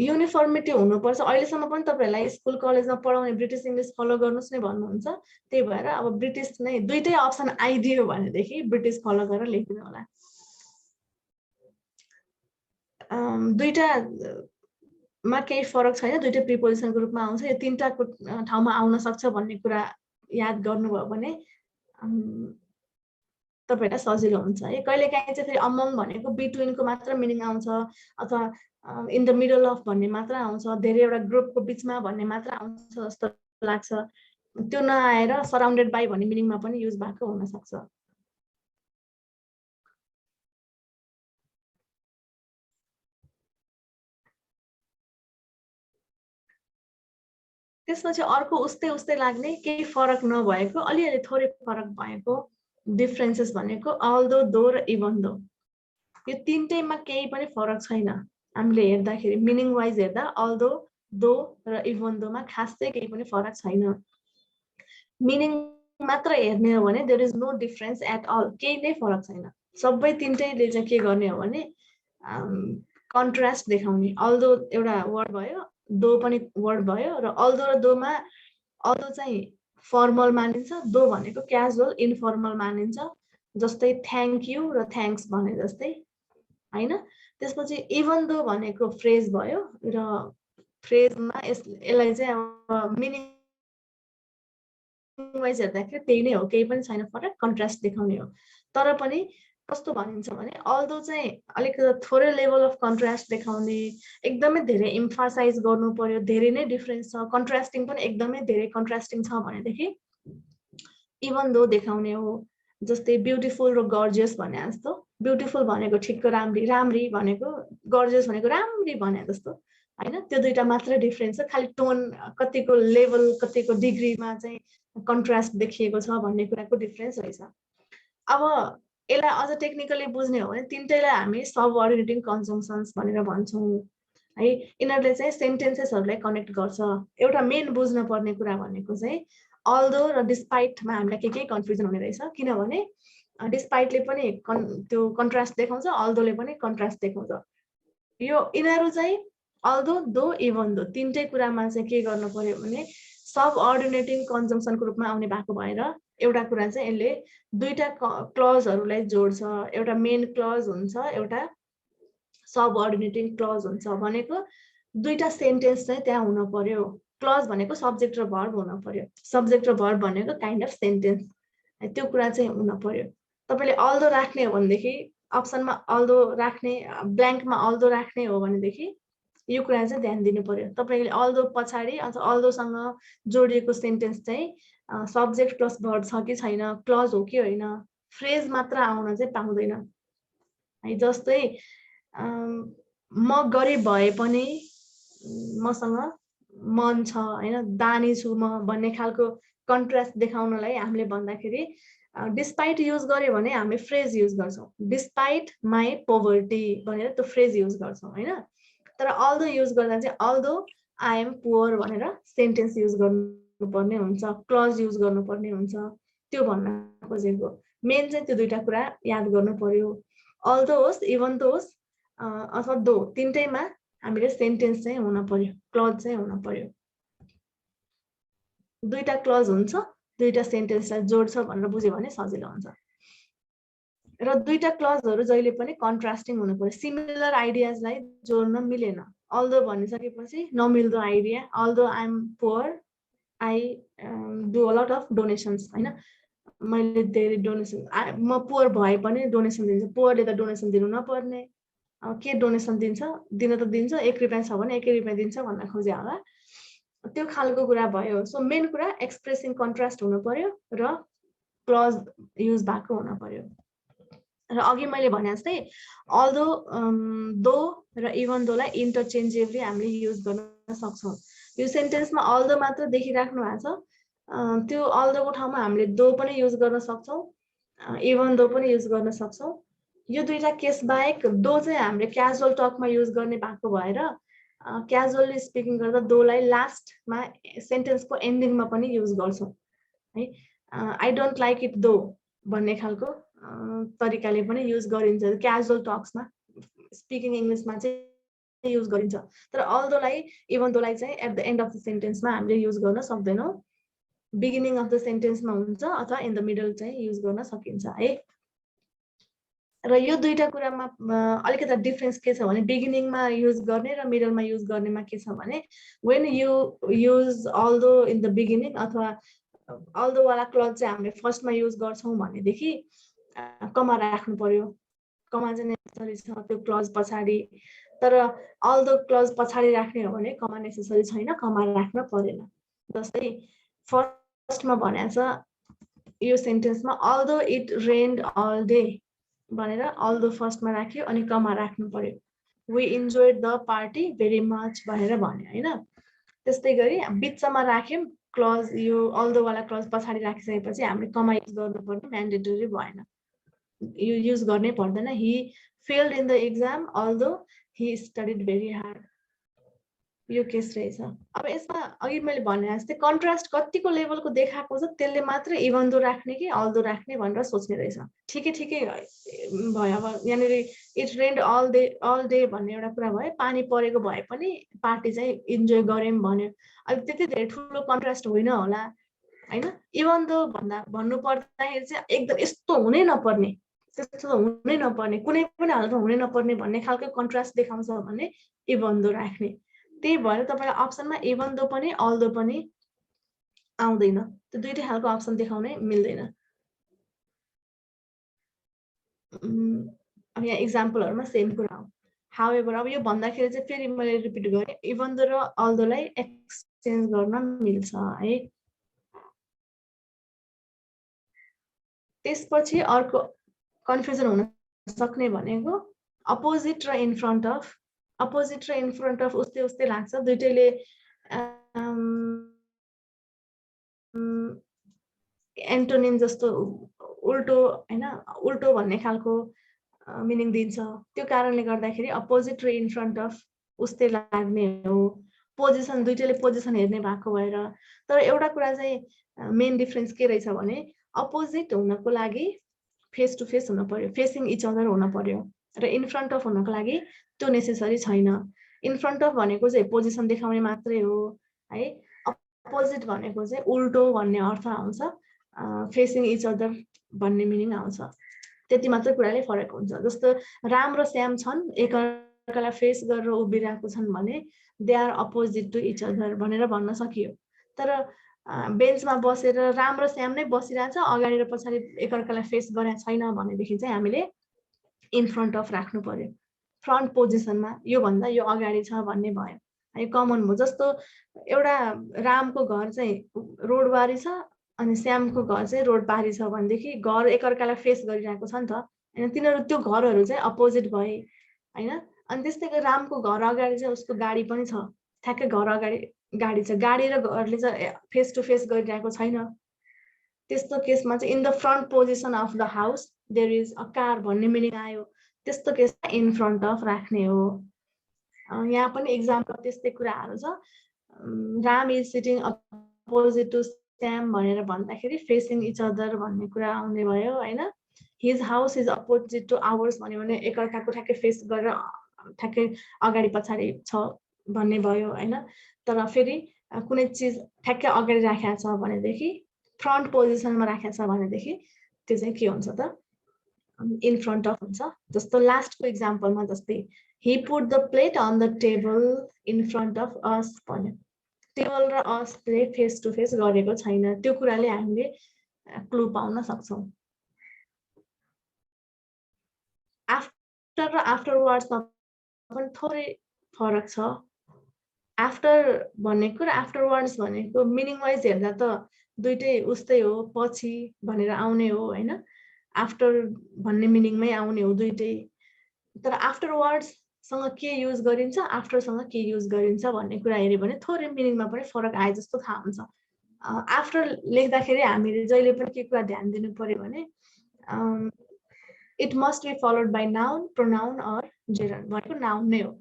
युनिफर्मिटी हुनुपर्छ अहिलेसम्म पनि तपाईँहरूलाई स्कुल कलेजमा पढाउने ब्रिटिस इङ्ग्लिस फलो गर्नुहोस् नै भन्नुहुन्छ त्यही भएर अब ब्रिटिस नै दुईटै अप्सन आइदियो भनेदेखि ब्रिटिस फलो गरेर लेखिदिनु होला दुईटा मा केही फरक छैन दुईटै प्रिपोजिसनको रूपमा आउँछ यो तीनटाको ठाउँमा आउन सक्छ भन्ने कुरा याद गर्नुभयो भने तपाईलाई सजिलो हुन्छ है कहिलेकाहीँ चाहिँ फेरि अमङ भनेको बिट्विनको मात्र मिनिङ आउँछ अथवा इन द मिडल अफ भन्ने मात्र आउँछ धेरैवटा ग्रुपको बिचमा भन्ने मात्र आउँछ जस्तो लाग्छ त्यो नआएर सराउन्डेड बाई भन्ने मिनिङमा पनि युज भएको हुन सक्छ त्यसपछि अर्को उस्तै उस्तै लाग्ने केही फरक नभएको अलिअलि थोरै फरक भएको डिफरेन्सेस भनेको अल्दो दो र इभन दो यो तीनटैमा केही पनि फरक छैन हामीले हेर्दाखेरि मिनिङ वाइज हेर्दा अल्दो दो र इभन दोमा खासै केही पनि फरक छैन मिनिङ मात्र हेर्ने हो भने there is no difference at all केही नै फरक छैन सबै तीनटैले चाहिँ के गर्ने हो भने कन्ट्रास्ट देखाउने अल्दो एउटा वर्ड भयो दो पनि वर्ड भयो र अल्दो र दोमा अल्दो चाहिँ फर्मल मानिन्छ, दो भनेको क्याजुअल इन्फर्मल मानिन्छ, जस्तै थ्याङ्क यू र थ्याङ्क्स भने जस्तै हैन। त्यसपछि इभन दो भनेको फ्रेज भयो र फ्रेजमा यसलाई चाहिँ अब मिनिङ वाइज हेर्दाखेरि त्यही नै हो, केही पनि छैन फरक, कन्ट्रास्ट देखाउने हो। तर पनि कस्तो भनिन्छ भने अल्दो चाहिँ अलिकति थोरै लेभल अफ कन्ट्रास्ट देखाउने, एकदमै धेरै इम्फासाइज गर्नु पर्यो, धेरै नै डिफरेन्स छ, कन्ट्रास्टिङ पनि एकदमै धेरै कन्ट्रास्टिङ छ भनेदेखि इभन दो देखाउने हो। जस्तै ब्युटिफुल र गॉर्जियस भने जस्तो, ब्युटिफुल भनेको ठिक्क राम्री, राम्री भनेको गॉर्जियस भनेको राम्री भने जस्तो हैन। त्यो दुईटा मात्र डिफरेन्स छ, खाली टोन कतिको लेभल कतिको डिग्रीमा चाहिँ कन्ट्रास्ट देखिएको छ भन्ने कुराको डिफरेन्स रहेछ। अब यसलाई अझ टेक्निकली बुझ्ने हो भने तिनटैलाई हामी सबअर्डिनेटिङ कन्जङ्सन्स भनेर भन्छौँ है। यिनीहरूले चाहिँ सेन्टेन्सेसहरूलाई कनेक्ट गर्छ। एउटा मेन बुझ्न पर्ने कुरा भनेको चाहिँ अल्दो र डिस्पाइटमा हामीलाई के कन्फ्युजन हुने रहेछ, किनभने डिस्पाइटले पनि त्यो कन्ट्रास्ट देखाउँछ, अल्दोले पनि कन्ट्रास्ट देखाउँछ। यो यिनीहरू चाहिँ अल्दो दो इभन दो तिनटै कुरामा चाहिँ के गर्नु पर्यो भने सबअर्डिनेटिङ कन्जङ्सनको रूपमा आउने भएको भएर एउटा कुरा चाहिँ यसले दुईटा क्लजहरूलाई जोड्छ। एउटा मेन क्लज हुन्छ, एउटा सबअर्डिनेटिङ क्लज हुन्छ। भनेको दुईटा सेन्टेन्स चाहिँ त्यहाँ हुन पर्यो। क्लज भनेको सब्जेक्ट र भर्ब हुन पर्यो, सब्जेक्ट र भर्ब भनेको काइन्ड अफ सेन्टेन्स, त्यो कुरा चाहिँ हुन पर्यो। तपाईले अल्दो राख्ने हो भनेदेखि अप्सनमा अल्दो राख्ने, ब्ल्याङ्कमा अल्दो राख्ने हो भनेदेखि यो कुरा चाहिँ ध्यान दिनु पर्यो। तपाईले अल्दो पछाडि अथवा अल्दोसँग जोडिएको सेन्टेन्स चाहिँ सब्जेक्ट प्लस भर्ब छ कि छैन, क्लज हो कि होइन, फ्रेज मात्र आउन चाहिँ पाउँदैन है। जस्तै म गरिब भए पनि मसँग मन छ हैन, दानी छु म भन्ने खालको कन्ट्रास्ट देखाउनलाई हामीले भन्दाखेरि डिस्पाइट युज गर्यो भने हामी फ्रेज युज गर्छौँ, डिस्पाइट माई पोभर्टी भनेर त्यो फ्रेज युज गर्छौँ हैन। तर अल्दो युज गर्दा चाहिँ अल्दो आई एम पुअर भनेर सेन्टेन्स युज गर्नुपर्ने हुन्छ, क्लज युज गर्नुपर्ने हुन्छ। त्यो भन्न खोजेको मेन चाहिँ त्यो दुईटा कुरा याद गर्नु पर्यो। अल्दो होस् इभन दो होस् अथवा दो, तिनटैमा हामीले सेन्टेन्स चाहिँ हुन पर्यो, क्लज चाहिँ हुन पर्यो। दुईटा क्लज हुन्छ, दुईटा सेन्टेन्सलाई जोड्छ भनेर बुझ्यो भने सजिलो हुन्छ। र दुईटा क्लजहरू जहिले पनि कन्ट्रास्टिङ हुनु पर्यो, सिमिलर आइडियाजलाई जोड्न मिलेन। अल्दो भनिसकेपछि नमिल्दो idea, although I am poor I do a lot of donations हैन, मैले धेरै डोनेसन, म पुअर भए पनि डोनेसन दिन्छु, पुअरले त डोनेसन दिनु नपर्ने, के डोनेसन दिन्छ, दिन त दिन्छ, 1 रुपैयाँ छ भने 1 रुपैयाँ दिन्छ भन्न खोजे होला, त्यो खालको कुरा भयो। सो मेन कुरा एक्सप्रेसिङ कन्ट्रास्ट हुनु पर्यो र क्लज युज भएको हुन पर्यो। र अघि मैले भने जस्तै अल्दो दो र इभन दोलाई इन्टरचेन्जेबली हामीले युज गर्न सक्छौँ। यो सेन्टेन्समा अल्दो मात्र देखिराख्नु भएको छ, त्यो अल्दोको ठाउँमा हामीले दो पनि युज गर्न सक्छौँ, इभन दो पनि युज गर्न सक्छौँ। यो दुईटा केस बाहेक दो चाहिँ हामीले क्याजुअल टकमा युज गर्ने भएको भएर क्याजुअली स्पिकिङ गर्दा दोलाई लास्टमा सेन्टेन्सको एन्डिङमा पनि युज गर्छौँ है। आई डोन्ट लाइक इट दो भन्ने खालको तरिकाले पनि युज गरिन्छ क्याजुअल टक्समा, स्पिकिङ इङ्ग्लिसमा चाहिँ युज गरिन्छ। तर अल्दोलाई इभन दोलाई चाहिँ at the end of the सेन्टेन्समा हामीले युज गर्न सक्दैनौँ, बिगिनिङ अफ द सेन्टेन्समा हुन्छ अथवा इन द मिडल चाहिँ युज गर्न सकिन्छ है। र यो दुईटा कुरामा अलिकति डिफरेन्स के छ भने बिगिनिङमा युज गर्ने र मिडलमा युज गर्नेमा के छ भने when you use although in the beginning अथवा अल्दो वाला क्लज चाहिँ हामीले फर्स्टमा युज गर्छौँ भनेदेखि कमा राख्नु पर्यो, कमा चाहिँ नेसेसरी छ त्यो क्लज पछाडि। तर अल्दो क्लज पछाडि राख्ने हो भने कमा नेसेसरी छैन, कमा राख्न परेन। जस्तै फर्स्टमा भनेको छ यो सेन्टेन्समा although it rained all day भनेर अल्दो फर्स्टमा राख्यो अनि कमा राख्नु पर्यो। We enjoyed the party very much भनेर भन्यो हैन। त्यस्तै गरी बिचमा राख्यौँ क्लज, यो अल्दोवाला क्लज पछाडि राखिसकेपछि हामीले कमा युज गर्नुपर्ने म्यान्डेटरी भएन, यो युज गर्नै पर्दैन। He failed in the exam although he studied very hard, यो केस रहेछ। अब यसमा अघि मैले भने जस्तै कन्ट्रास्ट कतिको लेभलको देखाएको छ त्यसले मात्र इभन दो राख्ने कि अल्दो राख्ने भनेर सोच्ने रहेछ। ठिकै ठिकै भयो। अब यहाँनिर इट रेन्ड अल डे भन्ने एउटा कुरा भयो, पानी परेको भए पनि पार्टी चाहिँ इन्जोय गऱ्यौँ भन्यो। अब त्यति धेरै ठुलो कन्ट्रास्ट होइन होला हैन इभन दो भन्नु पर्दाखेरि चाहिँ एकदम यस्तो हुनै नपर्ने त्यस्तो हुनै नपर्ने कुनै पनि हालतमा हुनै नपर्ने भन्ने खालको कन्ट्रास्ट देखाउँछ भने इभन दो राख्ने त्यही भएर तपाईलाई अप्सनमा इभन दो पनि अल्दो पनि आउँदैन त्यो दुईटै खालको अप्सन देखाउनै मिल्दैन अब यहाँ एक्जाम्पलहरुमा सेम कुरा हो हाउएभर अब यो भन्दाखेरि चाहिँ फेरि मैले रिपिट गरे इभन दो र अल्दोलाई एक्सचेन्ज गर्न मिल्छ है त्यसपछि अर्को कन्फ्युजन हुन सक्ने भनेको अपोजिट र इन फ्रन्ट अफ उस्तै उस्तै लाग्छ दुईटैले एन्टोनिम जस्तो उल्टो हैन उल्टो भन्ने खालको मिनिङ दिन्छ त्यो कारणले गर्दाखेरि अपोजिट र इन फ्रन्ट अफ उस्तै लाग्ने हो पोजिसन दुईटैले पोजिसन हेर्ने भएको भएर तर एउटा कुरा चाहिँ मेन डिफरेन्स के रहेछ भने अपोजिट हुनको लागि फेस टु फेस हुन पर्यो फेसिङ इच अदर हुन पर्यो र इन फ्रन्ट अफ हुनको लागि त्यो नेसेसरी छैन इन फ्रन्ट अफ भनेको चाहिँ पोजिसन देखाउने मात्रै हो है अपोजिट भनेको चाहिँ उल्टो भन्ने अर्थ आउँछ फेसिङ इच अदर भन्ने मिनिङ आउँछ त्यति मात्र कुराले फरक हुन्छ जस्तो राम र श्याम छन् एकअर्कालाई फेस गरेर उभिरहेको छन् भने they are opposite to each other भनेर भन्न सकियो तर बेन्चमा बसेर राम र श्याम नै बसिरहेछ अगाडि र पछाडि एकअर्कालाई फेस गरेको छैन भनेदेखि चाहिँ हामीले इन फ्रन्ट अफ राख्नु पर्यो फ्रन्ट पोजिसनमा यो भन्दा यो अगाडि छ भन्ने भयो है कमन भयो जस्तो एउटा रामको घर चाहिँ रोडबारी छ अनि श्यामको घर चाहिँ रोड पारी छ भनेदेखि घर एकअर्कालाई फेस गरिरहेको छ नि त हैन तिनीहरू त्यो घरहरू चाहिँ अपोजिट भए हैन अनि त्यस्तै गरी रामको घर अगाडि चाहिँ उसको गाडी पनि छ ठ्याक्कै घर अगाडि गाडी छ गाडी र घरले चाहिँ फेस टु फेस गरिरहेको छैन त्यस्तो केसमा चाहिँ in the front position of the house there is a car भन्ने मिनिङ आयो त्यस्तो केसमा इन फ्रन्ट अफ राख्ने हो यहाँ पनि एक्जाम्पल त्यस्तै कुराहरू छ Ram is sitting opposite to Shyam भनेर भन्दाखेरि फेसिङ इच अदर भन्ने कुरा आउने भयो हैन his house is opposite to ours भन्यो भने एकअर्काको ठ्याक्कै फेस गरेर ठ्याक्कै अगाडि पछाडि छ भन्ने भयो हैन तर फेरि कुनै चिज ठ्याक्कै अगाडि राखेको छ भनेदेखि फ्रन्ट पोजिसनमा राखेको छ भनेदेखि त्यो चाहिँ के हुन्छ त इन फ्रन्ट अफ हुन्छ जस्तो लास्टको एक्जाम्पलमा जस्तै he put the plate on the table in front of us भन्यो टेबल र असले फेस टु फेस गरेको छैन त्यो कुराले हामीले क्लु पाउन सक्छौं आफ्टर र आफ्टरवर्ड्समा पनि थोरै फरक छ आफ्टर भनेको र आफ्टरवर्ड्स भनेको मिनिङ वाइज हेर्दा त दुईटै उस्तै हो पछि भनेर आउने हो हैन आफ्टर भन्ने मिनिङमै आउने हो दुईटै तर आफ्टरवर्ड्स सँग के युज गरिन्छ आफ्टर सँग के युज गरिन्छ भन्ने कुरा हेर्यो भने थोरै मिनिङमा पनि फरक आए जस्तो थाहा हुन्छ आफ्टर लेख्दाखेरि हामीले जहिले पनि के कुरा ध्यान दिनु पर्यो भने it must be followed by noun pronoun or gerund भनेको नाउन नै हो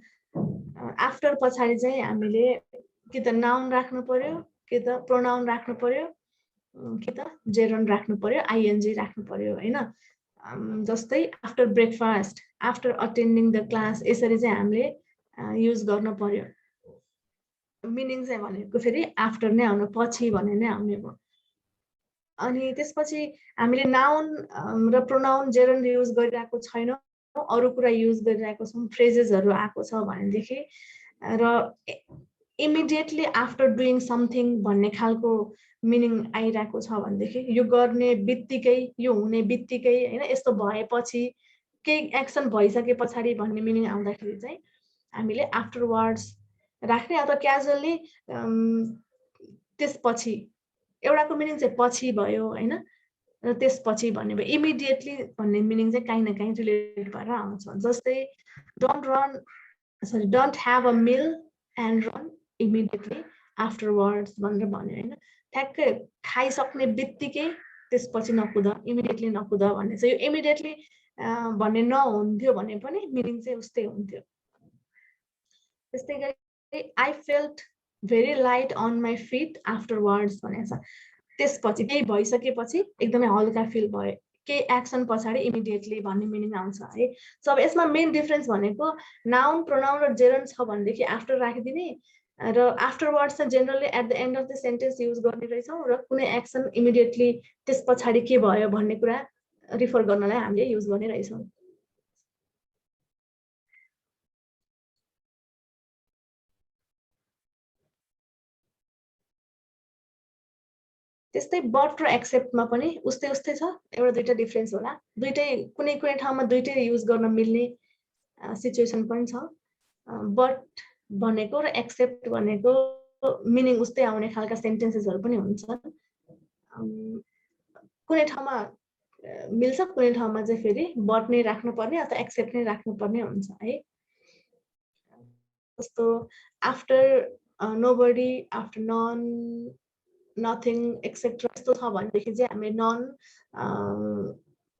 आफ्टर पछाडि चाहिँ हामीले कि त नाउन राख्नु पर्यो कि त प्रोनाउन राख्नु पर्यो कि त जेरन राख्नु पर्यो आइएनजी राख्नु पर्यो हैन जस्तै after breakfast after attending the class यसरी चाहिँ हामीले युज गर्न पर्यो मिनिङ चाहिँ भनेको फेरि आफ्टर नै आउनु पछि भने नै आउने भयो अनि त्यसपछि हामीले नाउन र प्रोनाउन जेरन युज गरिरहेको छैनौं अरु कुरा युज गरिरहेको छौं फ्रेजेसहरु आएको छ भनेदेखि र इमिडिएटली आफ्टर डुइङ समथिङ भन्ने खालको मिनिङ आइरहेको छ भनेदेखि यो गर्ने बित्तिकै यो हुने बित्तिकै हैन यस्तो भएपछि केही एक्सन भइसके पछाडी भन्ने मिनिङ आउँदाखेरि चाहिँ हामीले आफ्टरवर्ड्स राख्ने अथवा क्याजुअली त्यसपछि एउटाको मिनिङ चाहिँ पछि भयो हैन र त्यसपछि भन्ने भयो इमिडिएटली भन्ने मिनिङ चाहिँ काहीँ न काहीँ रिलेट भएर आउँछ जस्तै don't have a meal and run immediately afterwards भनेर भन्यो हैन ठ्याक्कै खाइसक्ने बित्तिकै त्यसपछि नकुद इमिडिएटली नकुद भन्ने चाहिँ यो इमिडिएटली भन्ने नहुन्थ्यो भने पनि मिनिङ चाहिँ उस्तै हुन्थ्यो त्यस्तै गरी I felt very light on my feet afterwards भनेको छ त्यसपछि केही भइसकेपछि एकदमै हल्का फिल भयो केही एक्सन पछाडि इमिडिएटली भन्ने मिनिङ आउँछ है सो अब यसमा मेन डिफरेन्स भनेको नाउन प्रोनाउन र जेरन छ भनेदेखि आफ्टर राखिदिने र आफ्टरवर्ड्स चाहिँ generally at the end of the sentence use गर्ने रहेछौँ र कुनै एक्सन इमिडिएटली त्यस पछाडि के भयो भन्ने कुरा रिफर गर्नलाई हामीले युज गर्ने रहेछौँ। त्यस्तै बट र एक्सेप्टमा पनि उस्तै उस्तै छ, एउटा दुईटा डिफरेन्स होला। दुईटै कुनै कुनै ठाउँमा दुईटै युज गर्न मिल्ने सिचुएसन पनि छ। बट भनेको र एक्सेप्ट भनेको मिनिङ उस्तै आउने खालका सेन्टेन्सेसहरू पनि हुन्छन्। कुनै ठाउँमा मिल्छ, कुनै ठाउँमा चाहिँ फेरि बट नै राख्नुपर्ने अथवा एक्सेप्ट नै राख्नुपर्ने हुन्छ है। जस्तो after nobody, after none, nothing etcetera यस्तो छ भनेदेखि चाहिँ हामी none,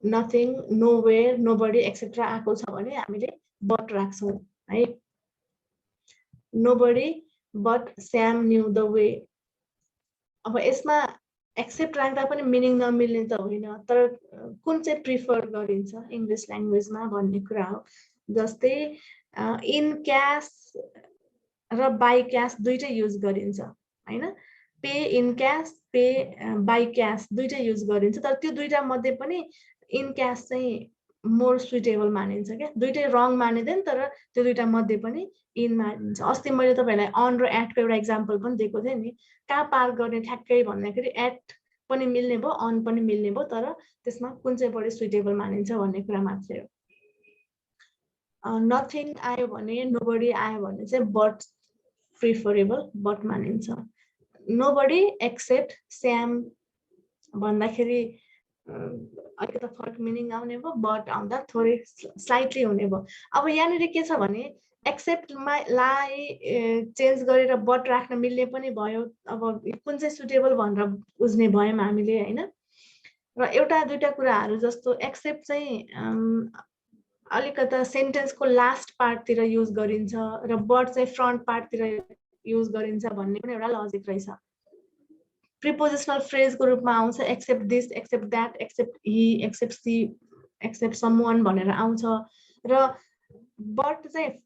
nothing, nowhere, nobody etcetera आएको छ भने हामीले बट राख्छौँ है। Nobody but Sam knew the way. अब यसमा एक्सेप्ट राख्दा पनि मिनिङ नमिल्ने त होइन, तर कुन चाहिँ प्रिफर गरिन्छ इङ्ग्लिस ल्याङ्ग्वेजमा भन्ने कुरा हो। जस्तै इन क्यास र बाई क्यास दुईटै युज गरिन्छ होइन। Pay in cash, pay by cash दुईटै युज गरिन्छ, तर त्यो दुईटा मध्ये पनि इन क्यास चाहिँ मोर सुइटेबल मानिन्छ क्या। दुईटै रङ मानिँदैन, तर त्यो दुईटा मध्ये पनि इन मानिन्छ। अस्ति मैले तपाईँहरूलाई अन र एटको एउटा इक्जाम्पल पनि दिएको थिएँ नि। कहाँ पार गर्ने ठ्याक्कै भन्दाखेरि एट पनि मिल्ने भयो, अन पनि मिल्ने भयो, तर त्यसमा कुन चाहिँ बढी सुइटेबल मानिन्छ भन्ने कुरा मात्रै हो। नथिङ आयो भने, नोबडी आयो भने चाहिँ बट प्रिफरेबल, बट मानिन्छ। नोबडी एक्सेप्ट स्याम भन्दाखेरि अलिकति फरक मिनिङ आउने भयो, बट आउँदा थोरै स्लाइटली हुने भयो। अब यहाँनिर के छ भने एक्सेप्टमा लाई चेन्ज गरेर बट राख्न मिल्ने पनि भयो। अब कुन चाहिँ सुटेबल भनेर बुझ्ने भयौँ हामीले होइन। र एउटा दुईटा कुराहरू जस्तो एक्सेप्ट चाहिँ अलिकति सेन्टेन्सको लास्ट पार्टतिर युज गरिन्छ र बट चाहिँ फ्रन्ट पार्टतिर युज गरिन्छ भन्ने पनि एउटा लजिक रहेछ। प्रिपोजिसनल फ्रेजको रूपमा आउँछ except this, except that, except he, except she, except someone भनेर आउँछ। र बट चाहिँ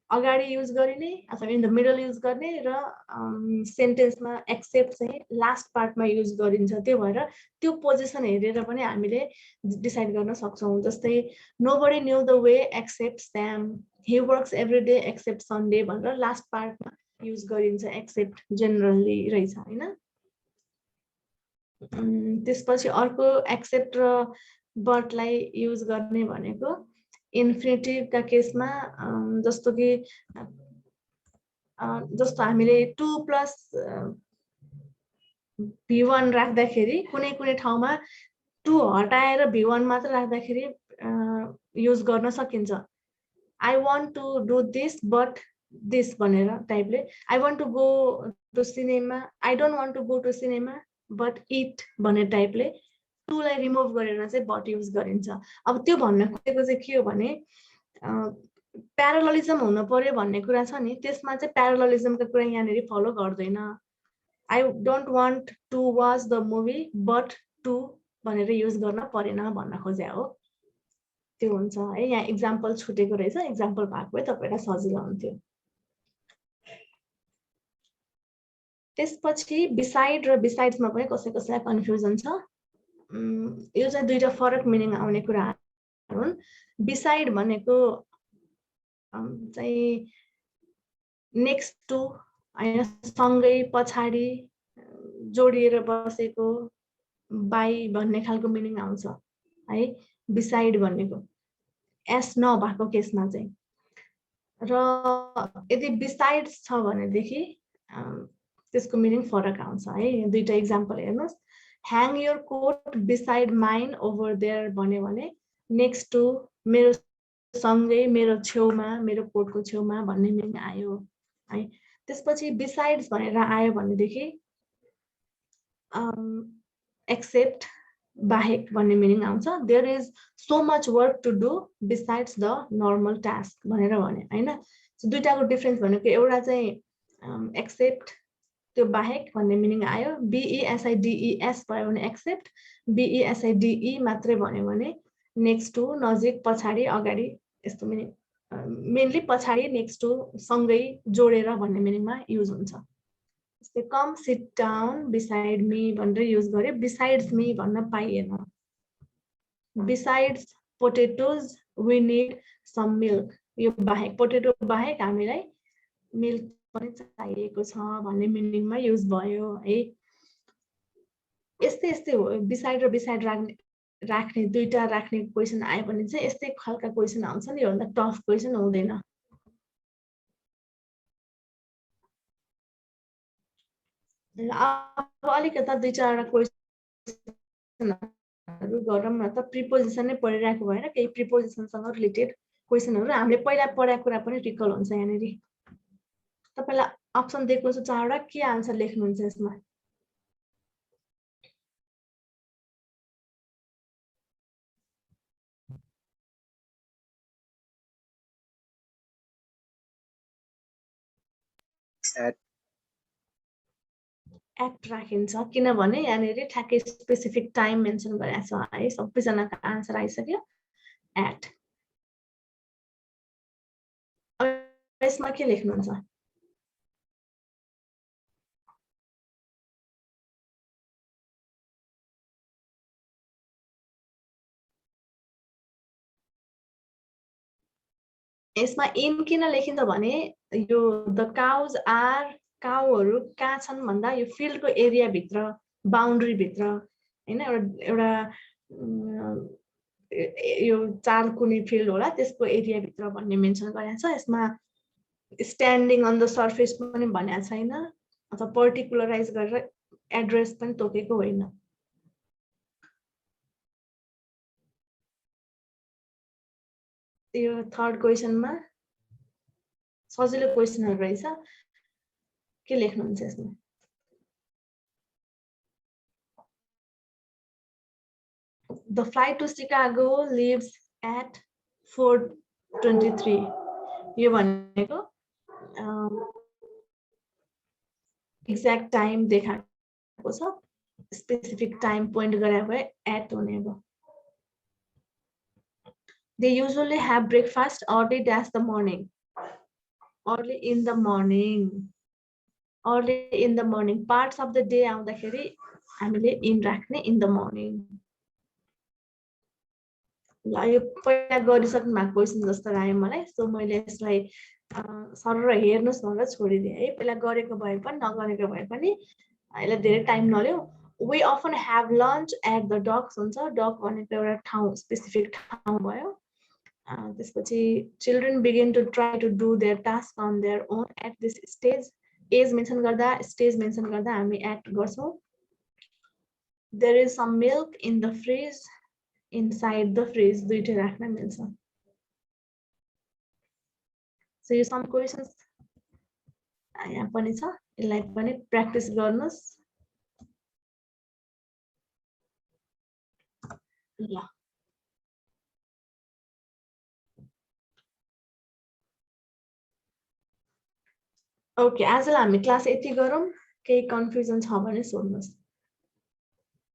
अगाडि युज गरिने अथवा इन द मिडल युज गर्ने र सेन्टेन्समा एक्सेप्ट चाहिँ लास्ट पार्टमा युज गरिन्छ। त्यो भएर त्यो पोजिसन हेरेर पनि हामीले डिसाइड गर्न सक्छौँ। जस्तै nobody knew the way except Shyam, he works every day except Sunday भनेर लास्ट पार्टमा युज गरिन्छ एक्सेप्ट जेनरली रहेछ होइन। त्यसपछि अर्को एक्सेप्ट र बटलाई युज गर्ने भनेको इन्फिनिटिभका केसमा जस्तो कि जस्तो हामीले 2 प्लस V1 राख्दाखेरि कुनै कुनै ठाउँमा 2 हटाएर V1 मात्र राख्दाखेरि युज गर्न सकिन्छ। I want to do this but this भनेर टाइपले, I want to go to cinema, I don't want to go to cinema but it भन्ने टाइपले टुलाई रिमुभ गरेर चाहिँ बट युज गरिन्छ। अब त्यो भन्न खोजेको चाहिँ के हो भने प्यारललिजम हुनु पर्यो भन्ने कुरा छ नि, त्यसमा चाहिँ प्यारललिजमको कुरा यहाँनिर फलो गर्दैन। I don't want to watch the movie but to भनेर युज गर्न परेन भन्न खोजे हो। त्यो हुन्छ है। यहाँ इक्जाम्पल छुटेको रहेछ, इक्जाम्पल भएको भए तपाईँलाई सजिलो हुन्थ्यो। त्यसपछि बिसाइड र बिसाइड्समा पनि कसै कसैलाई कन्फ्युजन छ। यो चाहिँ दुईटा फरक मिनिङ आउने कुराहरू हुन्। बिसाइड भनेको चाहिँ नेक्स्ट टु होइन, सँगै पछाडि जोडिएर बसेको, बाई भन्ने खालको मिनिङ आउँछ है बिसाइड भनेको एस नभएको केसमा चाहिँ। र यदि बिसाइड्स छ भनेदेखि त्यसको मिनिङ फरक आउँछ है। दुईटा इक्जाम्पल हेर्नुहोस्। Hang your coat beside mine over there भन्यो भने नेक्स्ट टु, मेरो सँगै, मेरो छेउमा, मेरो कोटको छेउमा भन्ने मिनिङ आयो है। त्यसपछि बिसाइड्स भनेर आयो भनेदेखि एक्सेप्ट बाहेक भन्ने मिनिङ आउँछ। There is so much work to do besides the normal task भनेर भन्यो होइन। दुईटाको डिफरेन्स भनेको एउटा चाहिँ एक्सेप्ट त्यो बाहेक भन्ने मिनिङ आयो, BESIDES भयो भने एक्सेप्ट, BESIDE मात्रै भन्यो भने नेक्स्ट टु, नजिक, पछाडि, अगाडि यस्तो मिनिङ मेनली पछाडी नेक्स्ट टु सँगै जोडेर भन्ने मिनिङमा युज हुन्छ। जस्तै come sit down beside me भनेर युज गरे, बिसाइड्स मी भन्न पाइएन। Besides potatoes we need some milk, यो बाहेक पोटेटो बाहेक हामीलाई मिल्क पनि चाहिएको छ भन्ने मिनिङमा युज भयो है। यस्तै यस्तै हो, बिसाइड र बिसाइड राख्ने दुईटा राख्ने क्वेसन आयो भने चाहिँ यस्तै खालका क्वेसन आउँछ नि, योभन्दा टफ क्वेसन हुँदैन। अब अलिकता दुई चारवटा क्वेसनहरू गरौँ न त। प्रिपोजिसन नै पढिरहेको भएर केही प्रिपोजिसनसँग रिलेटेड क्वेसनहरू हामीले पहिला पढाएको कुरा पनि रिकल हुन्छ यहाँनिर। तपाईँलाई अप्सन दिएको छु चारवटा, के आन्सर लेख्नुहुन्छ यसमा? एक्ट राखिन्छ किनभने यहाँनिर ठ्याक्कै स्पेसिफिक टाइम मेन्सन गरेको छ है। सबैजनाको आन्सर आइसक्यो, एक्ट। यसमा के लेख्नुहुन्छ? यसमा इन किन लेखिन्छ भने यो द काउज आर, काउहरू कहाँ छन् भन्दा यो फिल्डको एरिया भित्र, बाउन्ड्री भित्र हैन, एउटा यो चार कुनै फिल्ड होला त्यसको एरिया भित्र भन्ने मेन्सन गरेको छ। यसमा स्ट्यान्डिङ अन द सर्फेस पनि भनेको छैन अथवा पर्टिकुलराइज गरेर एड्रेस पनि तोकेको होइन। यो थर्ड क्वेसनमा सजिलो क्वेसनहरु रहेछ, के लेख्नुहुन्छ यसमा? The flight to Chicago leaves at 4:23. यो भनेको एक्ज्याक्ट टाइम देखाएको छ, स्पेसिफिक टाइम पोइन्ट गरे भए एट हुने भयो। They usually have breakfast early dash the morning. Early in the morning. Early in the morning. Parts of the day आउँदाखेरि हामीले in राख्ने in the morning. ल यो पहिला गरिसक्नु भएको क्वेसन जस्तो लाग्यो मलाई, सो मैले यसलाई सरर हेर्नुस् भनेर छोडिदिएँ है। पहिला गरेको भए पनि नगरेको भए पनि यसलाई धेरै टाइम नलियो। We often have lunch at the docks हुन्छ, डक भनेको एउटा ठाउँ, स्पेसिफिक ठाउँ भयो। त्यसपछि children begin to try to do their task on their own at this stage. As mention गर्दा, स्टेज मेन्सन गर्दा हामी एक्ट गर्छौँ। There is some milk in the fridge. Inside the fridge दुईटै राख्न मिल्छ। So यो some questions यहाँ पनि छ, यसलाई पनि प्र्याक्टिस गर्नुस्। ल ओके, आजलाई हामी क्लास यति गरौँ। केही कन्फ्युजन छ भने सोध्नुस्।